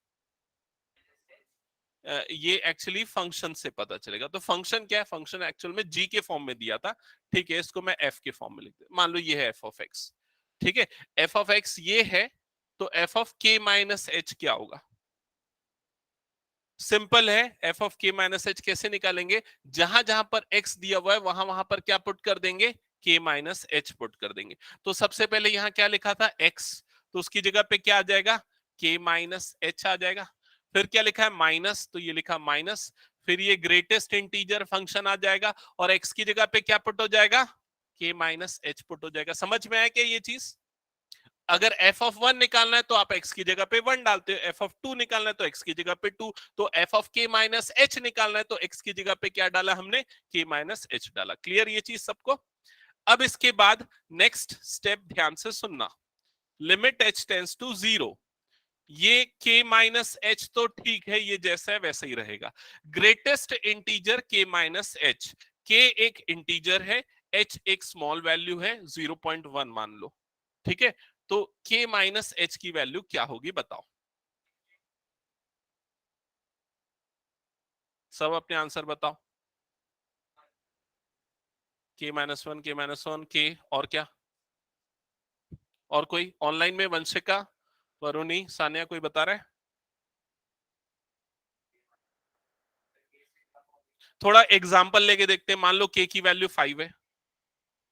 ये एक्चुअली फंक्शन से पता चलेगा। तो फंक्शन क्या है? फंक्शन एक्चुअल में जी के फॉर्म में दिया था। ठीक है, इसको मैं एफ के फॉर्म में लिख दे, मान लो ये है एफ ऑफ एक्स। ठीक है, एफ ऑफ एक्स ये है, तो एफ ऑफ के माइनस एच क्या होगा? सिंपल है, एफ ऑफ के माइनस एच कैसे निकालेंगे? जहां जहां पर एक्स दिया हुआ है, वहां वहां पर क्या पुट कर देंगे? के माइनस एच पुट कर देंगे। तो सबसे पहले यहां क्या लिखा था? एक्स, तो उसकी जगह पे क्या आ जाएगा? के माइनस एच आ जाएगा। फिर क्या लिखा है? माइनस, तो ये लिखा माइनस। फिर ये ग्रेटेस्ट इंटीजर फंक्शन आ जाएगा, और एक्स की जगह पे क्या पुट हो जाएगा? के माइनस एच पुट हो जाएगा। समझ में आया क्या ये चीज? अगर एफ ऑफ वन निकालना है तो आप एक्स की जगह पे वन डालते हो, एफ ऑफ टू निकालना है तो एक्स की जगह पे टू, तो एफ ऑफ के माइनस एच निकालना है तो एक्स की जगह पे क्या डाला हमने? के माइनस एच डाला। क्लियर ये चीज सबको? अब इसके बाद नेक्स्ट स्टेप ध्यान से सुनना। Limit h tends to zero, ये k माइनस एच तो ठीक है, ये जैसा है वैसा ही रहेगा। Greatest integer k minus h, k एक इंटीजर है, h एक स्मॉल वैल्यू है, 0.1 मान लो। ठीक है, तो k माइनस एच की वैल्यू क्या होगी बताओ? सब अपने आंसर बताओ। k minus one, k minus one, k, और क्या? और कोई ऑनलाइन में? वंशिका, वरुणी, सानिया, कोई बता रहा है? थोड़ा एग्जाम्पल लेके देखते हैं। मान लो k की वैल्यू 5 है,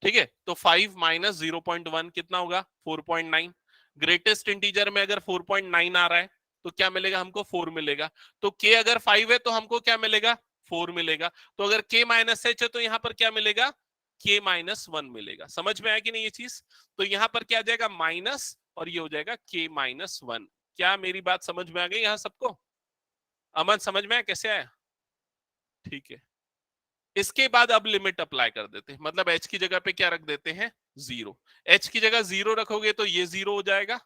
ठीक है, तो 5 माइनस 0.1 कितना होगा? 4.9। ग्रेटेस्ट इंटीजर में अगर 4.9 आ रहा है, तो क्या मिलेगा हमको? 4 मिलेगा। तो k अगर 5 है तो हमको क्या मिलेगा? 4 मिलेगा। तो अगर k माइनस एच है तो यहां पर क्या मिलेगा? k माइनस 1 मिलेगा। समझ में आया कि नहीं ये चीज? तो यहां पर क्या आ जाएगा? माइनस, और ये हो जाएगा k माइनस 1। क्या मेरी बात समझ में आ गई यहां सबको? अमन, समझ में आया कैसे आया? ठीक है, इसके बाद अब लिमिट अप्लाई कर देते हैं, मतलब h की जगह पे क्या रख देते हैं? 0। h की जगह 0 रखोगे तो ये 0 हो जाएगा,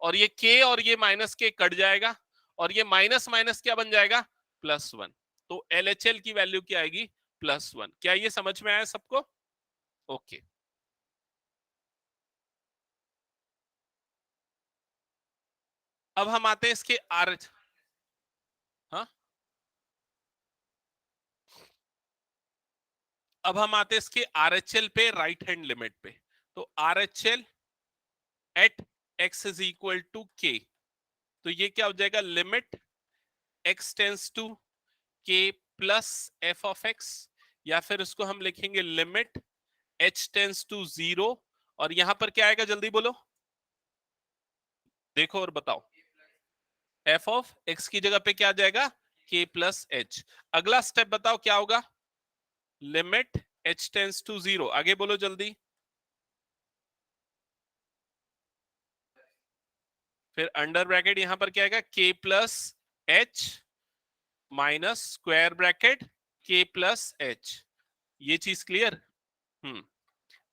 और ये k और ये माइनस के कट जाएगा, और ये माइनस माइनस क्या बन जाएगा, +1। तो LHL की वैल्यू क्या आएगी, +1। क्या ये समझ में आया सबको? ओके। अब हम आते हैं इसके आर, हाँ, अब हम आते हैं इसके RHL पे, राइट हैंड लिमिट पे। तो RHL at x is equal to k, तो ये क्या हो जाएगा, limit x tends to k plus f of x, या फिर इसको हम लिखेंगे लिमिट h टेंस टू 0, और यहां पर क्या आएगा, जल्दी बोलो, देखो और बताओ। f ऑफ x की जगह पे क्या आ जाएगा, k प्लस h। अगला स्टेप बताओ क्या होगा, लिमिट h टेंस टू 0, आगे बोलो जल्दी। फिर अंडर ब्रैकेट यहां पर क्या आएगा, k plus h minus square bracket k plus h। ये चीज क्लियर? हम्म।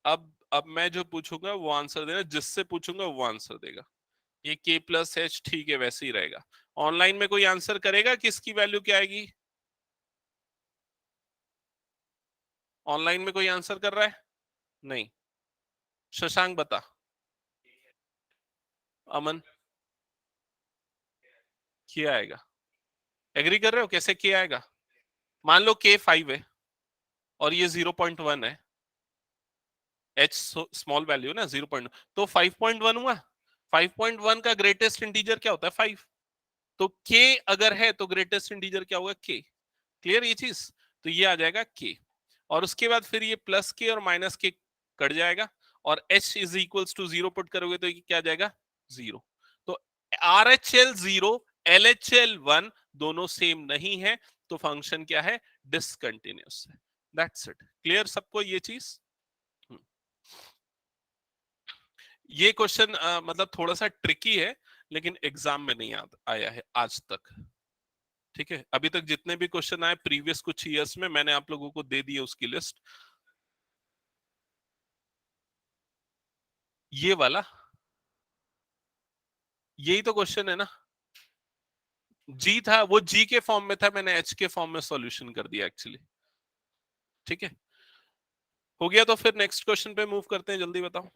अब मैं जो पूछूंगा वो आंसर देना, जिससे पूछूंगा वो आंसर देगा। ये k प्लस h ठीक है, वैसे ही रहेगा। ऑनलाइन में कोई आंसर करेगा कि इसकी वैल्यू क्या आएगी? ऑनलाइन में कोई आंसर कर रहा है? नहीं। शशांक बता। अमन, क्या आएगा? एग्री कर रहे हो? कैसे क्या आएगा? मान लो k 5 है और ये 0.1 है, h स्मॉल वैल्यू ना 0. तो 5.1 हुआ। 5.1 का ग्रेटेस्ट इंटीजर क्या होता है, 5। तो k अगर है तो ग्रेटेस्ट इंटीजर क्या होगा, k। क्लियर ये चीज? तो ये आ जाएगा k, और उसके बाद फिर ये प्लस k और माइनस k कट जाएगा, और h is equals to 0 put करोगे तो ये क्या आ जाएगा, 0। तो RHL 0, LHL 1 दोनों सेम नहीं है, तो फंक्शन क्या है, डिसकंटिन्यूअस है। That's it. क्लियर सबको ये चीज? ये क्वेश्चन मतलब थोड़ा सा ट्रिकी है, लेकिन एग्जाम में नहीं आया है आज तक। ठीक है, अभी तक जितने भी क्वेश्चन आए प्रीवियस कुछ ईयर्स में, मैंने आप लोगों को दे दी है उसकी लिस्ट। ये वाला, यही तो क्वेश्चन है ना। जी था, वो जी के फॉर्म में था, मैंने एच के फॉर्म में सॉल्यूशन कर दिया एक्चुअली। ठीक है, हो गया। तो फिर नेक्स्ट क्वेश्चन पे मूव करते हैं, जल्दी बताओ।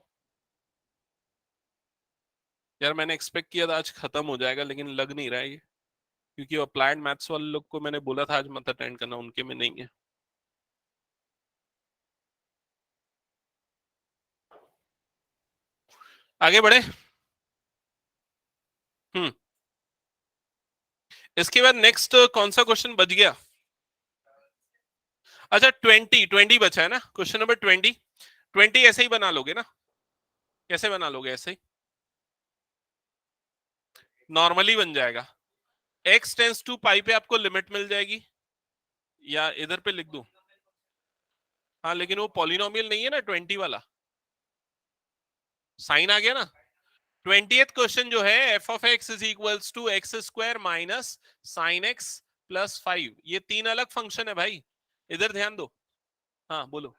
यार मैंने एक्सपेक्ट किया था आज खत्म हो जाएगा, लेकिन लग नहीं रहा है ये, क्योंकि अप्लाइड मैथ्स वाले लोग को मैंने बोला था आज मत अटेंड करना, उनके में नहीं है। आगे बढ़े। हम्म। इसके बाद नेक्स्ट कौन सा क्वेश्चन बच गया? अच्छा, 20 बचा है ना, क्वेश्चन नंबर 20 ऐसे ही बना लोगे ना? कैसे बना लोगे? ऐसे ही नॉर्मली बन जाएगा। x टेंस टू पाई पे आपको लिमिट मिल जाएगी, या इधर पे लिख दूं? हाँ, लेकिन वो पॉलिनोमियल नहीं है ना 20 वाला, साइन आ गया ना। 20th क्वेश्चन जो है, f of x is equals to x square minus sine x plus 5। ये तीन अलग फंक्शन है भाई, इधर ध्यान दो। हाँ बोलो।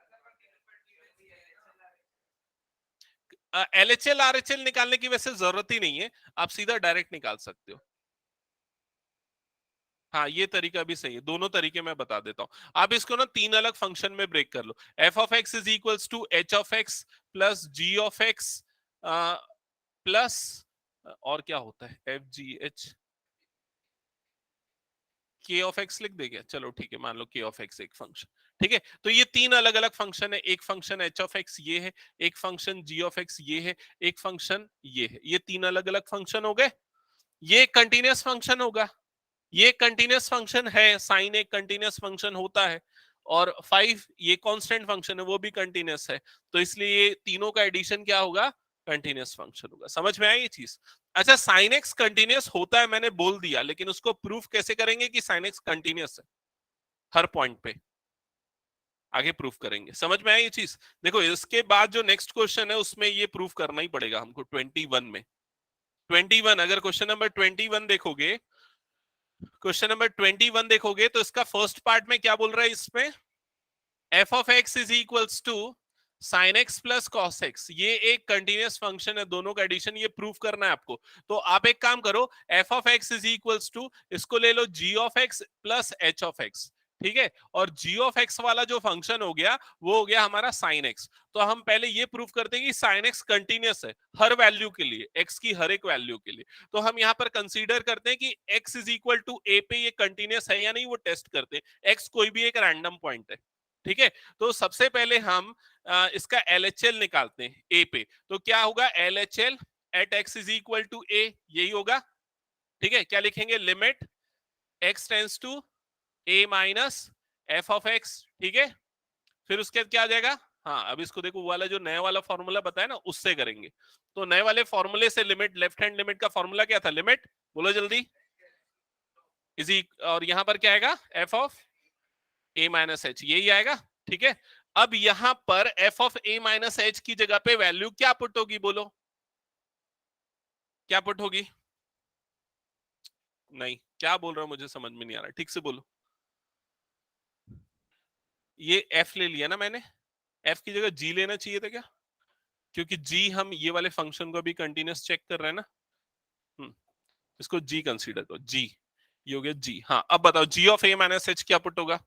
LHL RHL निकालने की वैसे जरूरत ही नहीं है, आप सीधा डायरेक्ट निकाल सकते हो। हाँ, ये तरीका भी सही है, दोनों तरीके मैं बता देता हूं। आप इसको ना तीन अलग फंक्शन में ब्रेक कर लो। F of x is equals to h of x plus g of x plus, और क्या होता है, f g h, k of x लिख देंगे, चलो ठीक है, मान लो के ऑफ एक्स एक फंक्शन। ठीक है, तो ये तीन अलग अलग फंक्शन है, एक फंक्शन एच ऑफ एक्स ये है, एक फंक्शन जी ऑफ एक्स ये है, एक फंक्शन ये है। ये तीन अलग अलग फंक्शन हो गए। ये कंटिन्यूअस फंक्शन होगा, ये कंटिन्यूअस फंक्शन है, साइन एक कंटिन्यूअस फंक्शन होता है, और 5 ये कांस्टेंट फंक्शन है, वो भी कंटिन्यूअस है। तो इसलिए ये तीनों का एडिशन क्या होगा, कंटिन्यूअस फंक्शन होगा। समझ में आई ये चीज? अच्छा, साइन एक्स कंटिन्यूअस होता है मैंने बोल दिया, लेकिन उसको प्रूफ कैसे करेंगे कि साइन एक्स कंटिन्यूअस है हर पॉइंट पे? आगे प्रूफ करेंगे। समझ में आई ये चीज? देखो, इसके बाद जो नेक्स्ट क्वेश्चन है उसमें ये प्रूफ करना ही पड़ेगा हमको, 21 में। 21, अगर क्वेश्चन नंबर 21 देखोगे, क्वेश्चन नंबर 21 देखोगे तो इसका फर्स्ट पार्ट में क्या बोल रहा है, इसमें f of x is equals to sine x plus cos x, ये एक कंटिन्यूअस फंक्शन है, दोनों का एडिशन, ये प्रूव करना है आपको। तो आप एक काम करो, f of x is equals to, इसको ले लो g of x plus h of x, ठीक है। और जी ऑफ एक्स वाला जो फंक्शन हो गया वो हो गया हमारा साइन एक्स। तो हम पहले ये प्रूव करते हैं कि साइन एक्स कंटिन्यूअस है हर वैल्यू के लिए, एक्स की हर एक वैल्यू के लिए। तो हम यहाँ पर कंसीडर करते हैं कि एक्स इज इक्वल टू ए पे ये कंटिन्यूअस है या नहीं, वो टेस्ट करते हैं। एक्स कोई भी एक रैंडम पॉइंट है, ठीक है। तो सबसे पहले हम इसका LHL निकालते हैं ए पे। तो क्या होगा, LHL at x is equal to a, यही होगा, ठीक है। क्या लिखेंगे, limit x tends to a minus f of x, ठीक है। फिर उसके बाद क्या आ जाएगा, हाँ अब इसको देखो, वो वाला जो नया वाला फॉर्मूला बताया ना उससे करेंगे। तो नए वाले फॉर्मूले से लिमिट, लेफ्ट हैंड लिमिट का फॉर्मूला क्या था, लिमिट बोलो जल्दी, इजी, और यहां पर क्या आएगा, F of a minus H, यही आएगा, ठीक है। अब यहां पर F of a minus h की जगह पे वैल्यू क्या पुट होगी, बोलो क्या पुट होगी। नहीं, क्या बोल रहा हूं मुझे समझ में नहीं आ रहा, ठीक से बोलो। ये एफ ले लिया ना मैंने, एफ की जगह जी लेना चाहिए था क्या, क्योंकि जी हम ये वाले फंक्शन को भी कंटिन्यूस चेक कर रहे हैं ना। इसको जी कंसीडर करो, जी ये हो गया जी। हाँ अब बताओ, g of a minus h क्या पुट होगा,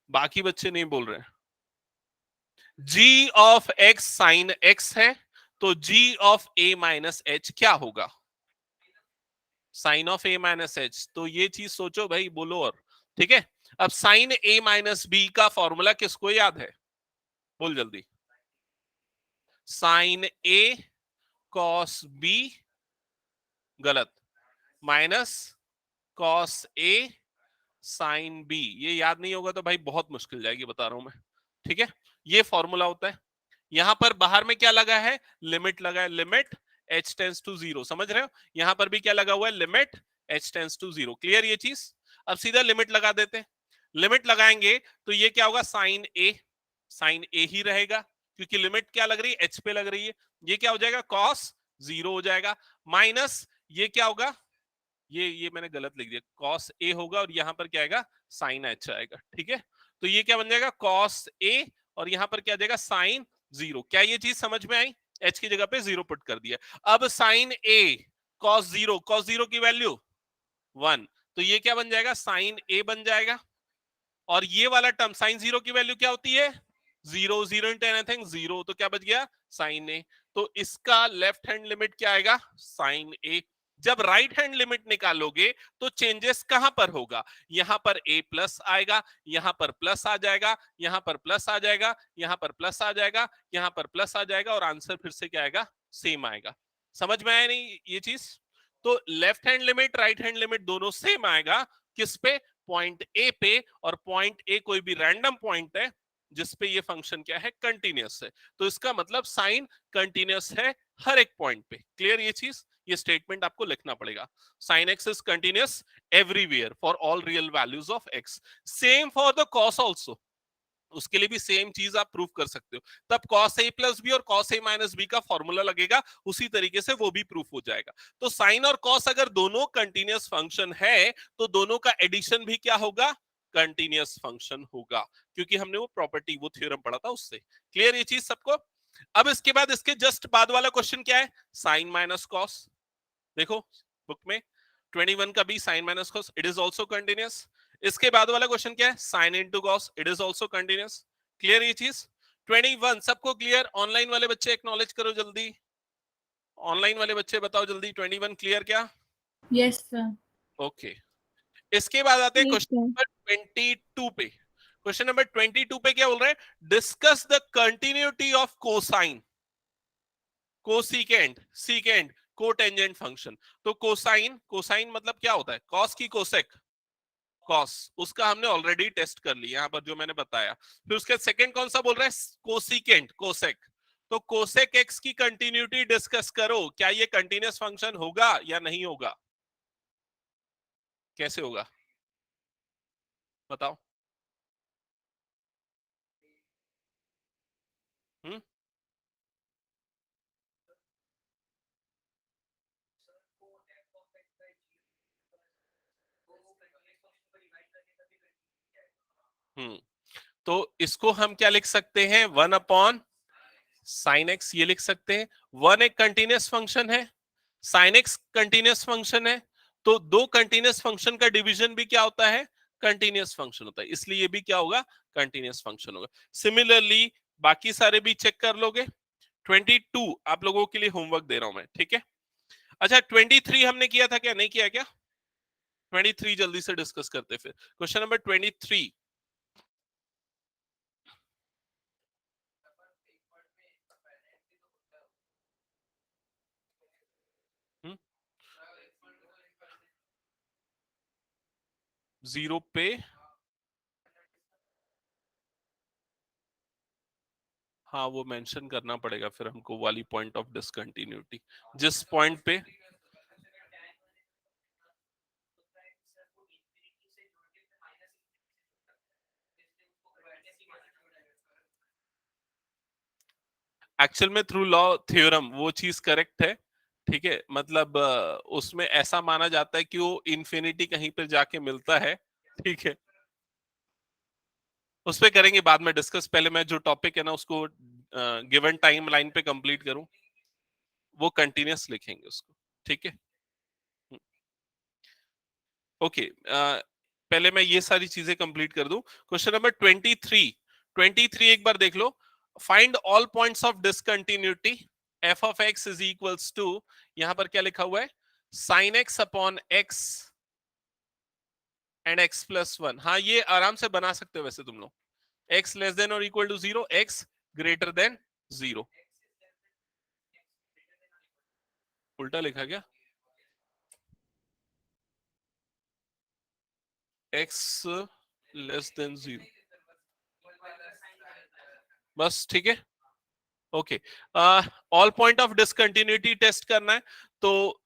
बाकी बच्चे नहीं बोल रहे हैं। G of x sine x है, तो g of a minus h क्या होगा, sine of a minus h. तो ये चीज सोचो भाई, बोलो और, ठीक है। अब साइन ए माइनस बी का फॉर्मूला किसको याद है, बोल जल्दी, साइन ए कॉस बी, गलत, minus cos A sine B, ये याद नहीं होगा तो भाई बहुत मुश्किल जाएगी, बता रहा हूं मैं, ठीक है। ये फॉर्मूला होता है। यहां पर बाहर में क्या लगा है, लिमिट लगा है, limit h tends to zero, समझ रहे हो। यहां पर भी क्या लगा हुआ है, limit h tends to zero, clear ये चीज। अब सीधा लिमिट लगा देते हैं, लिमिट लगाएंगे तो ये क्या होगा, साइन ए, साइन ए ही रहेगा, क्योंकि लिमिट क्या लग रही है, एच पे लग रही है। ये क्या हो जाएगा, कॉस जीरो हो जाएगा, माइनस ये क्या होगा, ये मैंने गलत लिख दिया, कॉस ए होगा और यहां पर क्या आएगा, साइन एच आएगा, ठीक है। तो ये क्या बन जाएगा, कॉस ए, और यहां पर क्या जाएगा, साइन जीरो। क्या ये चीज समझ में आई, एच की जगह पे जीरो पुट कर दिया। अब साइन ए कॉस जीरो, कॉस जीरो की वैल्यू वन, तो ये क्या बन जाएगा, साइन ए बन जाएगा। और ये वाला टर्म साइन जीरो की वैल्यू क्या होती है, zero, zero into anything zero, तो क्या बच गया, साइन ए। तो इसका लेफ्ट हैंड लिमिट क्या आएगा, साइन ए। जब राइट हैंड लिमिट निकालोगे तो चेंजेस कहां पर होगा, यहां पर a प्लस आएगा, यहां पर प्लस आ जाएगा, यहां पर प्लस आ जाएगा, यहां पर प्लस आ जाएगा, यहां पर प्लस आ जाएगा, और आंसर फिर से क्या आएगा, सेम आएगा। समझ में आया नहीं ये चीज। तो left hand limit right hand limit दोनों सेम आएगा, किस पे, पॉइंट ए पे। और पॉइंट ए कोई भी रैंडम पॉइंट है जिसपे ये फंक्शन क्या है, कंटिन्यूअस है। तो इसका मतलब साइन कंटिन्यूअस है हर एक पॉइंट पे, क्लियर ये चीज। ये स्टेटमेंट आपको लिखना पड़ेगा, sine x is continuous everywhere for all real values of x. Same for the cos also, उसके लिए भी सेम चीज आप प्रूव कर सकते हो। तब cos a प्लस बी और cos a माइनस बी का फॉर्मूला लगेगा, उसी तरीके से वो भी प्रूफ हो जाएगा। तो साइन और cos अगर दोनों कंटिन्यूअस फंक्शन है तो दोनों का एडिशन भी क्या होगा, कंटिन्यूअस फंक्शन होगा, क्योंकि हमने वो प्रॉपर्टी, वो थ्योरम पढ़ा था उससे। क्लियर ये चीज सबको। अब इसके बाद, इसके जस्ट बाद वाला क्वेश्चन क्या है, साइन माइनस कॉस। देखो बुक में 21 का भी sine minus cos, it is also continuous. इसके बाद वाला क्वेश्चन क्या है, sine into cos, it is also continuous. Clear ये चीज, 21 सबको क्लियर। ऑनलाइन वाले बच्चे एक्नॉलेज करो जल्दी, ऑनलाइन वाले बच्चे बताओ जल्दी, 21 क्लियर क्या। Yes sir. ओके, इसके बाद आते हैं Yes, क्वेश्चन sir. नंबर 22 पे। क्वेश्चन नंबर 22 पे क्या बोल रहे हैं, discuss the continuity of cosine, cosecant, secant, cotangent function. तो कोसाइन, कोसाइन मतलब क्या होता है, कॉस की कोसेक, कॉस, उसका हमने ऑलरेडी टेस्ट कर लिया यहां पर जो मैंने बताया। फिर उसके सेकंड कौन सा बोल रहा है, कोसिकेंट, कोसेक। तो कोसेक एक्स की कंटिन्यूटी डिस्कस करो, क्या ये कंटिन्यूअस फंक्शन होगा या नहीं होगा, कैसे होगा बताओ। हम्म, हम्म, तो इसको हम क्या लिख सकते हैं, 1 अपॉन साइन एक्स, ये लिख सकते हैं। 1 एक कंटिन्यूअस फंक्शन है, साइन एक्स कंटिन्यूअस फंक्शन है, तो दो कंटिन्यूअस फंक्शन का डिवीजन भी क्या होता है, कंटिन्यूअस फंक्शन होता है, इसलिए ये भी क्या होगा, कंटिन्यूअस फंक्शन होगा। सिमिलरली बाकी सारे भी चेक कर लोगे। 22 आप लोगों के लिए होमवर्क दे रहा हूं मैं, ठीक है। अच्छा 23 हमने किया था क्या, नहीं किया क्या? 23 जल्दी से डिस्कस करते फिर। Question number 23। जीरो पे हाँ वो मेंशन करना पड़ेगा फिर हमको, वाली पॉइंट ऑफ डिसकंटिन्यूटी जिस पॉइंट पे एक्चुअल में थ्रू लॉ थ्योरम वो चीज करेक्ट है, ठीक है। मतलब उसमें ऐसा माना जाता है कि वो इन्फिनिटी कहीं पर जाके मिलता है, ठीक है। उस पर करेंगे बाद में डिस्कस, पहले मैं जो टॉपिक है ना उसको गिवन टाइम लाइन पे कंप्लीट करूं, वो कंटिन्यूअस लिखेंगे उसको, ठीक है। ओके पहले मैं ये सारी चीजें कंप्लीट कर दूं। Question number 23। 23 एक बार देख लो। Find all points of discontinuity f of x is equals to, यहां पर क्या लिखा हुआ है, sine x upon x and x plus one. हाँ ये आराम से बना सकते हो वैसे तुम लोग, एक्स लेस देन और equal to zero, x greater than zero. उल्टा लिखा क्या, एक्स लेस देन जीरो, बस ठीक है। Okay all point of discontinuity test करना है, तो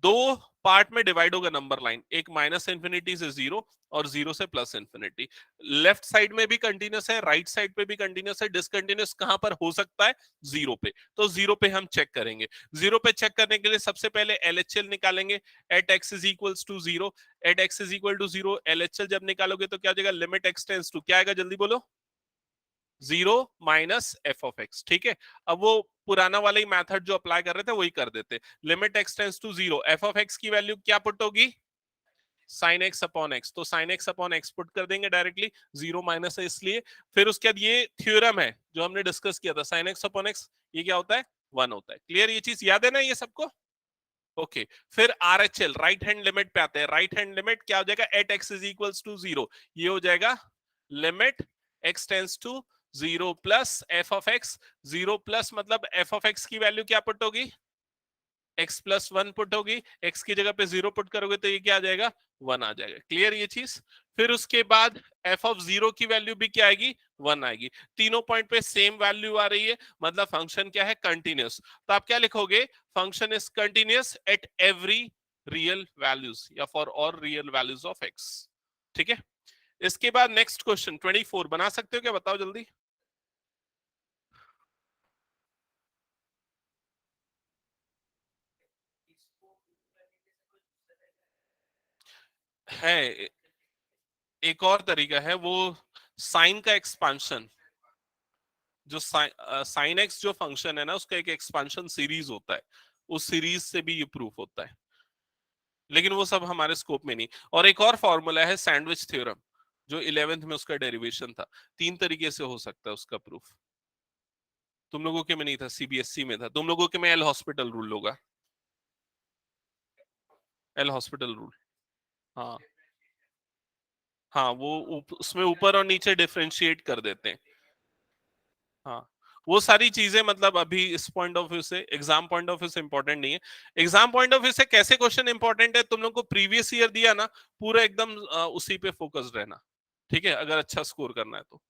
दो पार्ट में डिवाइड होगा नंबर लाइन, एक माइनस इंफिनिटी से जीरो और जीरो से प्लस इंफिनिटी। लेफ्ट साइड में भी कंटिन्यूस है, राइट साइड पे भी कंटिन्यूस है, डिसकंटिन्यूस कहां पर हो सकता है, जीरो पे। तो जीरो पे हम चेक करेंगे। जीरो पे चेक करने के लिए सबसे पहले एलएचएल निकालेंगे, at x is equals to zero. At x is equal to zero LHL जब निकालोगे तो क्या हो जाएगा, लिमिट एक्स टेंड्स टू, क्या आएगा जल्दी बोलो, zero minus f of x, ठीक है। अब वो पुराना वाला ही मेथड जो अप्लाई कर रहे थे वही कर देते। Limit x tends to zero, f of x की वैल्यू क्या पुट होगी, साइन एक्स अपॉन एक्स, तो sine x upon x put कर देंगे डायरेक्टली, जीरो माइनस है इसलिए। फिर उसके बाद ये थ्योरम है जो हमने डिस्कस किया था, साइन एक्स अपॉन एक्स ये क्या होता है, वन होता है। क्लियर, ये चीज याद है ना ये सबको? ओके फिर आरएचएल राइट हैंड लिमिट पे आते हैं। राइट हैंड लिमिट क्या हो जाएगा, at x is equals to zero, ये हो जाएगा limit x tends to zero plus f of x. Zero plus मतलब एफ ऑफ एक्स की वैल्यू क्या पुट होगी, एक्स प्लस वन पुट होगी, एक्स की जगह पे जीरो पुट करोगे तो ये क्या आ जाएगा, वन आ जाएगा। क्लियर ये चीज? फिर उसके बाद एफ ऑफ जीरो की वैल्यू भी क्या आएगी, वन आएगी। तीनों पॉइंट पे सेम वैल्यू आ रही है, मतलब फंक्शन क्या है, कंटिन्यूअस। तो आप क्या लिखोगे, function is continuous at every real values या for all real values of x, ठीक है। इसके बाद नेक्स्ट क्वेश्चन 24 बना सकते हो क्या, बताओ जल्दी। है एक और तरीका है, वो साइन का एक्सपांशन, जो साइन एक्स जो फंक्शन है ना उसका एक एक्सपांशन सीरीज होता है, उस सीरीज से भी ये प्रूफ होता है, लेकिन वो सब हमारे स्कोप में नहीं। और एक और फॉर्मूला है सैंडविच थ्योरम, जो 11th में उसका डेरिवेशन था। तीन तरीके से हो सकता है उसका प्रूफ, तुम लोगों के में नहीं था, सीबीएसई में था, तुम लोगों के में एल हॉस्पिटल रूल होगा, एल हॉस्पिटल रूल। हाँ हाँ वो उसमें ऊपर और नीचे डिफरेंशिएट कर देते हैं। हाँ वो सारी चीजें मतलब अभी इस पॉइंट ऑफ व्यू से, एग्जाम पॉइंट ऑफ व्यू से इंपॉर्टेंट नहीं है। एग्जाम पॉइंट ऑफ व्यू से कैसे क्वेश्चन इंपॉर्टेंट है, तुम लोग को प्रीवियस ईयर दिया ना, पूरा एकदम उसी पे फोकस रहना, ठीक है, अगर अच्छा स्कोर करना है तो।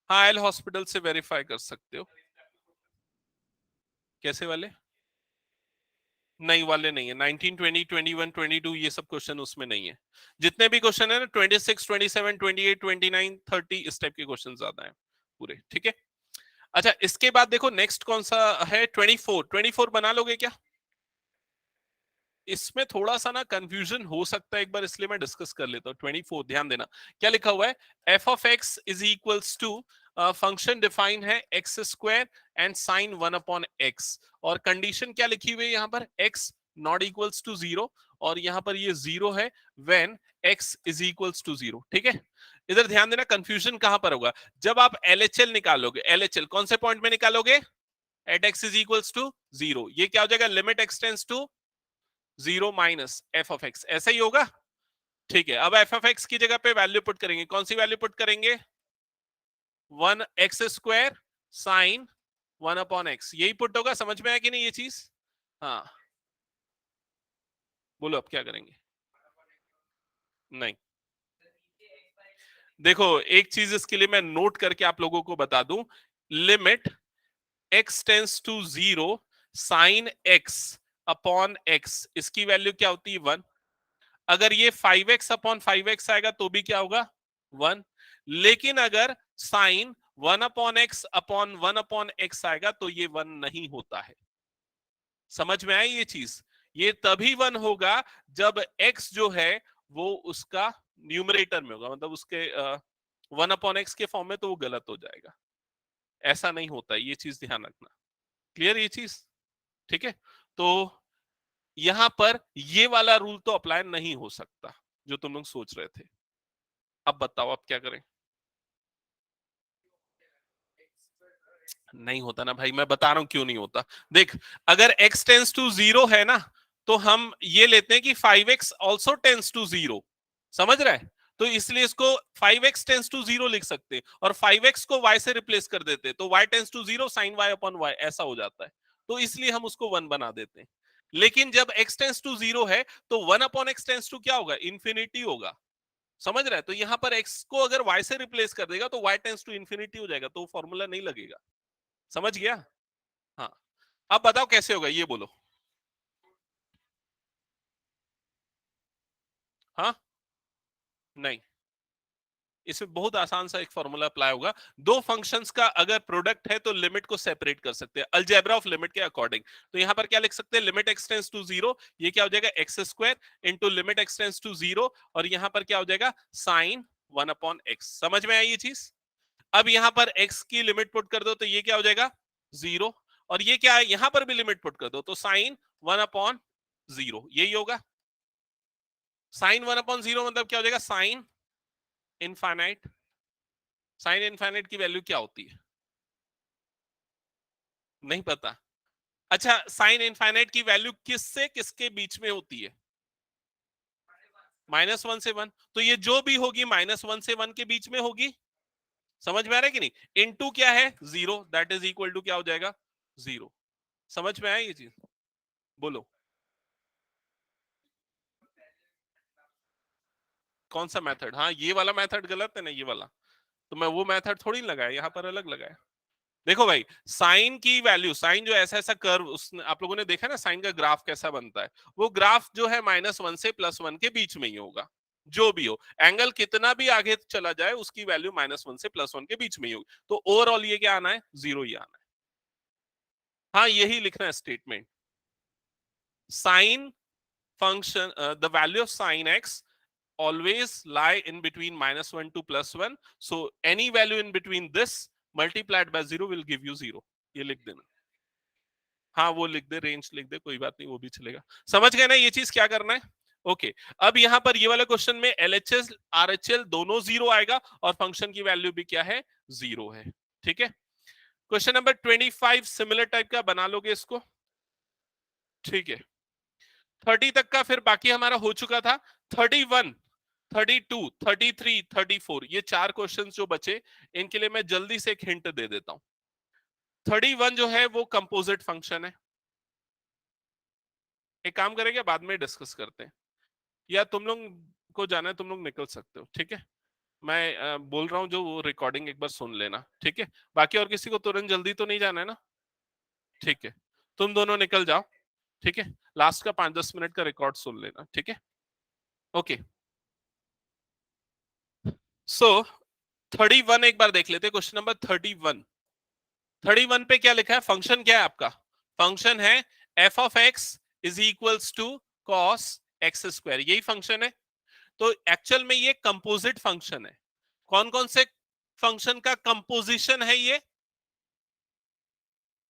हाँ एल हॉस्पिटल से वेरीफाई कर सकते हो। कैसे वाले, नहीं वाले नहीं है, 19 20 21 22 ये सब क्वेश्चन उसमें नहीं है। जितने भी क्वेश्चन है ना 26 27 28 29 30 इस टाइप के क्वेश्चन ज्यादा है पूरे, ठीक है। अच्छा इसके बाद देखो नेक्स्ट कौन सा है, 24 24 बना लोगे क्या, इसमें थोड़ा सा ना कंफ्यूजन हो सकता है एक बार, इसलिए मैं डिस्कस कर लेता हूँ। 24 ध्यान देना क्या लिखा हुआ है, f of x is equals to, function define है x square and sine 1/x, और कंडीशन क्या लिखी हुई है यहाँ पर, x नॉट इक्वल्स टू 0, और यहाँ पर ये 0 है when x is equals to 0। ठीक है, इधर ध्यान देना कंफ्यूजन कहां पर होगा, जब आप LHL निकालोगे, LHL कौन से पॉइंट में निकालोगे, at x is equals to 0, ये क्या हो जाएगा, limit x tends to 0 minus f of x, ऐसा ही होगा। ठीक है, अब एफ ऑफ एक्स की जगह पे वैल्यू पुट करेंगे, कौन सी वैल्यू पुट करेंगे, 1x² साइन 1/x, यही पुट होगा। समझ में आया कि नहीं ये चीज, हाँ बोलो अब क्या करेंगे, नहीं देखो एक चीज इसके लिए मैं नोट करके आप लोगों को बता दूं, limit x tends to 0 sine x upon x, इसकी वैल्यू क्या होती है 1। अगर ये 5x अपॉन 5x आएगा तो भी क्या होगा 1, लेकिन अगर साइन 1/x अपॉन 1/x आएगा तो ये 1 नहीं होता है। समझ में आई ये चीज, ये तभी 1 होगा जब x जो है वो उसका न्यूमरेटर में होगा, मतलब उसके 1/x के फॉर्म में, तो वो गलत हो जाएगा, ऐसा नहीं होता, ये चीज ध्यान रखना। क्लियर ये चीज, ठीक है। तो यहां पर ये वाला रूल तो अप्लाई नहीं हो सकता जो तुम लोग सोच रहे थे। अब बताओ अब क्या करें, नहीं होता ना भाई, मैं बता रहा हूं क्यों नहीं होता। देख, अगर x टेंस टू 0 है ना, तो हम ये लेते हैं कि 5x ऑल्सो टेंस टू 0, समझ रहे हैं, तो इसलिए इसको 5x टेंस टू 0 लिख सकते हैं, और 5x को y से रिप्लेस कर देते हैं, तो y tends to 0 sine y upon y ऐसा हो जाता है, तो इसलिए हम उसको 1 बना देते हैं। लेकिन जब x टेंस टू 0 है तो 1/x टेंस टू क्या होगा, इंफिनिटी होगा। समझ रहा है, तो यहां पर x को अगर y से रिप्लेस कर देगा तो y टेंस टू इंफिनिटी हो जाएगा, तो फॉर्मूला नहीं लगेगा। समझ गया, हाँ। अब बताओ कैसे होगा ये बोलो, हाँ नहीं, इसमें बहुत आसान सा एक फॉर्मूला अप्लाई होगा। दो फंक्शंस का अगर प्रोडक्ट है तो लिमिट को सेपरेट कर सकते हैं अलजेब्रा ऑफ लिमिट के अकॉर्डिंग। तो यहां पर क्या लिख सकते हैं, लिमिट एक्स टेंस टू 0, ये क्या हो जाएगा x² into limit x tends to 0, और यहां पर क्या हो जाएगा साइन 1/x। समझ में आई ये चीज। अब यहां पर x की लिमिट पुट कर दो तो ये क्या हो जाएगा 0, और ये क्या है, यहां पर भी लिमिट पुट कर दो तो साइन 1/0, यही होगा। साइन 1/0 मतलब क्या हो जाएगा, साइन इनफाइनाइट। साइन इनफाइनाइट की वैल्यू क्या होती है, नहीं पता। अच्छा, साइन इनफाइनाइट की वैल्यू किससे किसके बीच में होती है, -1 से 1, तो ये जो भी होगी -1 से 1 के बीच में होगी। समझ में आ रहा है कि नहीं, इनटू क्या है 0, दैट इज इक्वल टू क्या हो जाएगा 0। समझ में आया ये चीज, बोलो कौन सा मेथड, हाँ ये वाला मेथड गलत है ना, ये वाला, तो मैं वो मेथड थोड़ी लगाया, यहाँ पर अलग लगाया। देखो भाई, साइन की वैल्यू, साइन जो ऐसा ऐसा कर्व, उसने आप लोगों ने देखा ना साइन का ग्राफ कैसा बनता है, वो ग्राफ जो है -1 से +1 के बीच में ही होगा। जो भी हो, एंगल कितना भी आगे चला जाए उसकी वैल्यू -1 से +1 के बीच में ही होगी, तो ओवरऑल ये क्या आना है 0 ही आना है। हाँ यही लिखना है statement, sine function the value of sin x always lie in between -1 to +1, so any value in between this multiplied by 0 will give you 0, ये लिख देना। हाँ वो लिख दे, रेंज लिख दे, कोई बात नहीं वो भी चलेगा। समझ गए ना ये चीज क्या करना है, ओके। अब यहाँ पर ये वाला क्वेश्चन में LHS RHL दोनों 0 आएगा और फंक्शन की वैल्यू भी क्या है 0 है। ठीक है, क्वेश्चन नंबर 25 सिमिलर टाइप का बना लोगे इसको, ठीक है। 30 तक का फिर बाकी हमारा हो चुका था, 31 32 33 34, ये चार क्वेश्चन जो बचे इनके लिए मैं जल्दी से एक हिंट दे देता हूं। 31 जो है वो कंपोजिट फंक्शन है, एक काम करेंगे बाद में डिस्कस करते हैं, या तुम लोग को जाना है तुम लोग निकल सकते हो, ठीक है। मैं बोल रहा हूं जो वो रिकॉर्डिंग एक बार सुन लेना, ठीक है। बाकी और किसी को तुरंत जल्दी तो नहीं जाना है ना, ठीक है। तुम दोनों निकल जाओ, ठीक है, लास्ट का 5-10 मिनट का रिकॉर्ड सुन लेना, ठीक है, ओके। सो 31 एक बार देख लेते हैं, क्वेश्चन नंबर 31 पे क्या लिखा है, फंक्शन क्या है आपका, फंक्शन है f of x is equals to cos x square, यही फंक्शन है। तो एक्चुअल में ये कंपोजिट फंक्शन है। कौन कौन से फंक्शन का कंपोजिशन है ये?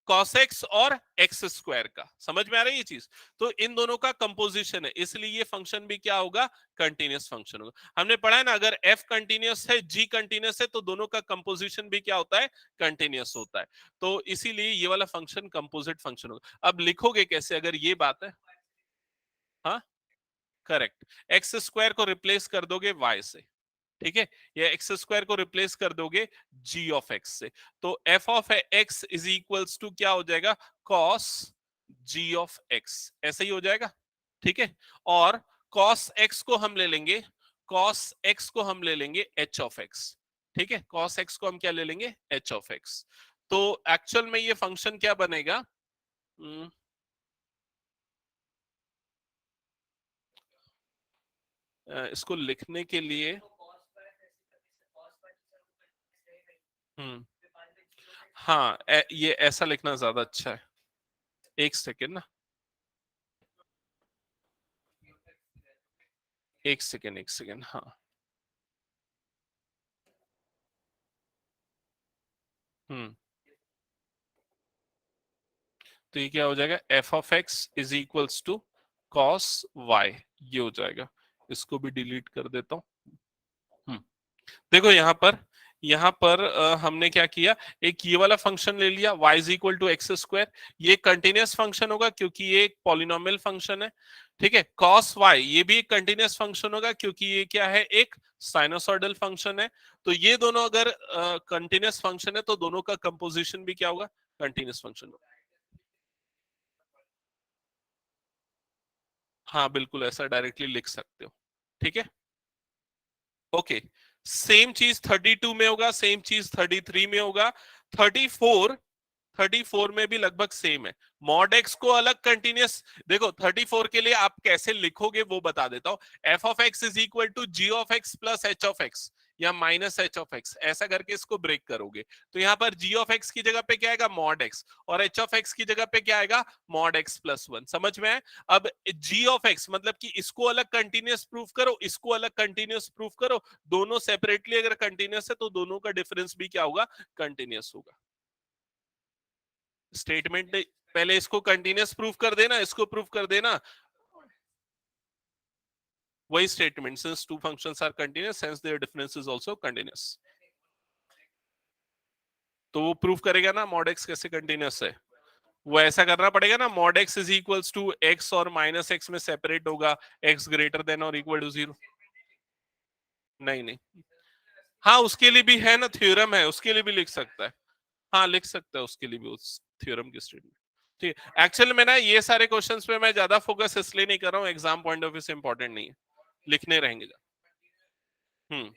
cos x और x स्क्वायर का। समझ में आ रही है ये चीज? तो इन दोनों का कंपोजिशन है, इसलिए ये फंक्शन भी क्या होगा? कंटीन्यूअस फंक्शन होगा। हमने पढ़ा है ना, अगर f कंटीन्यूअस है, g कंटीन्यूअस है, तो दोनों का कंपोजिशन भी क्या होता है? कंटीन्यूअस होता है। तो इसीलिए ये वाला फंक्शन कंपोजिट फंक्शन होगा। अब लिखोगे कैसे अगर ये बात है? हाँ, करेक्ट। एक्स स्क्वायर को रिप्लेस कर दोगे y से, ठीक है, या एक्स स्क्वायर को रिप्लेस कर दोगे g ऑफ x से, तो f of x is equals to क्या हो जाएगा? cos g ऑफ x, ऐसा ही हो जाएगा, ठीक है। और cos x को हम ले लेंगे, cos x को हम ले लेंगे h ऑफ x, ठीक है, cos x को हम क्या ले लेंगे? h of x। तो एक्चुअल में ये फंक्शन क्या बनेगा? इसको लिखने के लिए हम्म हाँ, ये ऐसा लिखना ज्यादा अच्छा है। एक सेकेंड ना, एक सेकेंड, एक सेकेंड, हाँ। हम्म तो ये क्या हो जाएगा? F of x is equals to cos y, ये हो जाएगा। इसको भी डिलीट कर देता हूँ। हम्म देखो यहाँ पर हमने क्या किया, एक ये वाला फंक्शन ले लिया y is equal to x square. ये कंटिन्यूअस फंक्शन होगा क्योंकि ये एक पॉलिनोमियल फंक्शन है, ठीक है। cos y ये भी एक कंटिन्यूअस फंक्शन होगा क्योंकि ये क्या है? एक साइनोसॉइडल फंक्शन है। तो ये दोनों अगर कंटिन्यूअस फंक्शन है तो दोनों का कंपोजिशन भी क्या होगा? कंटिन्यूअस फंक्शन होगा। हाँ बिल्कुल, ऐसा डायरेक्टली लिख सकते हो, ठीक है। ओके, सेम चीज 32 में होगा, सेम चीज 33 में होगा, 34, 34 में भी लगभग सेम है। मॉड एक्स को अलग कंटिन्यूअस, देखो 34 के लिए आप कैसे लिखोगे वो बता देता हूं। F of x is equal to g of x plus h of x या माइनस एच ऑफ एक्स, ऐसा करके इसको ब्रेक करोगे। तो यहाँ पर जी ऑफ एक्स की जगह पे क्या आएगा? मॉड एक्स, और एच ऑफ एक्स की जगह पे क्या आएगा? Mod x plus one. समझ में आए? अब जी ऑफ एक्स मतलब कि इसको अलग कंटिन्यूअस प्रूफ करो, इसको अलग कंटिन्यूअस प्रूफ करो, दोनों सेपरेटली अगर कंटिन्यूअस है तो दोनों का डिफरेंस भी क्या होगा? कंटिन्यूअस होगा। स्टेटमेंट पहले इसको कंटिन्यूअस प्रूफ कर देना, इसको प्रूफ कर देना, वही statement, since two functions are continuous hence their difference is also continuous. तो वो प्रूफ करेगा ना मॉड एक्स कैसे कंटिन्यूअस है। वो ऐसा करना पड़ेगा ना, mod x is equals to x और माइनस एक्स में सेपरेट होगा, एक्स ग्रेटर देन और इक्वल टू जीरो। नहीं नहीं, हाँ उसके लिए भी है ना, थ्योरम है, उसके लिए भी लिख सकता है। हाँ लिख सकता है उसके लिए भी, उस थ्योरम की स्टेटमेंट। ठीक है, एक्चुअली में ना ये सारे क्वेश्चंस पे मैं ज्यादा फोकस इसलिए नहीं कर रहा हूँ, एग्जाम पॉइंट ऑफ व्यू से इंपॉर्टेंट नहीं है, लिखने रहेंगे। हम्म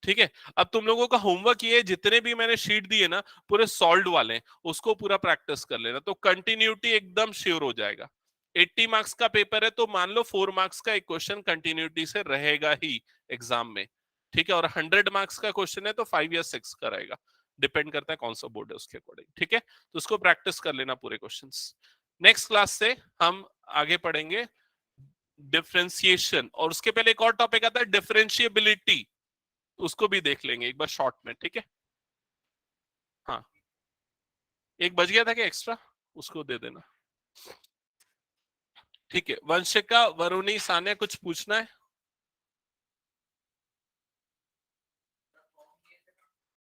ठीक है। अब तुम लोगों का होमवर्क ये है, जितने भी मैंने शीट दिए ना पूरे सॉल्व वाले हैं, उसको पूरा प्रैक्टिस कर लेना, तो कंटिन्यूटी एकदम श्योर हो जाएगा। 80 मार्क्स का पेपर है तो मान लो 4 मार्क्स का एक क्वेश्चन कंटिन्यूटी से रहेगा ही एग्जाम में, ठीक है। और 100 मार्क्स का क्वेश्चन है तो 5 या 6 का रहेगा, डिपेंड करता है कौन सा बोर्ड है उसके अकॉर्डिंग, ठीक है। तो उसको प्रैक्टिस कर लेना पूरे क्वेश्चन। नेक्स्ट क्लास से हम आगे पढ़ेंगे डिफरेंशिएशन, और उसके पहले एक और टॉपिक आता है डिफरेंशिएबिलिटी, उसको भी देख लेंगे एक बार शॉर्ट में, ठीक है। हाँ, एक बच गया था क्या एक्स्ट्रा, उसको दे देना, ठीक है। वंशिका, वरुणी, सान्या, कुछ पूछना है?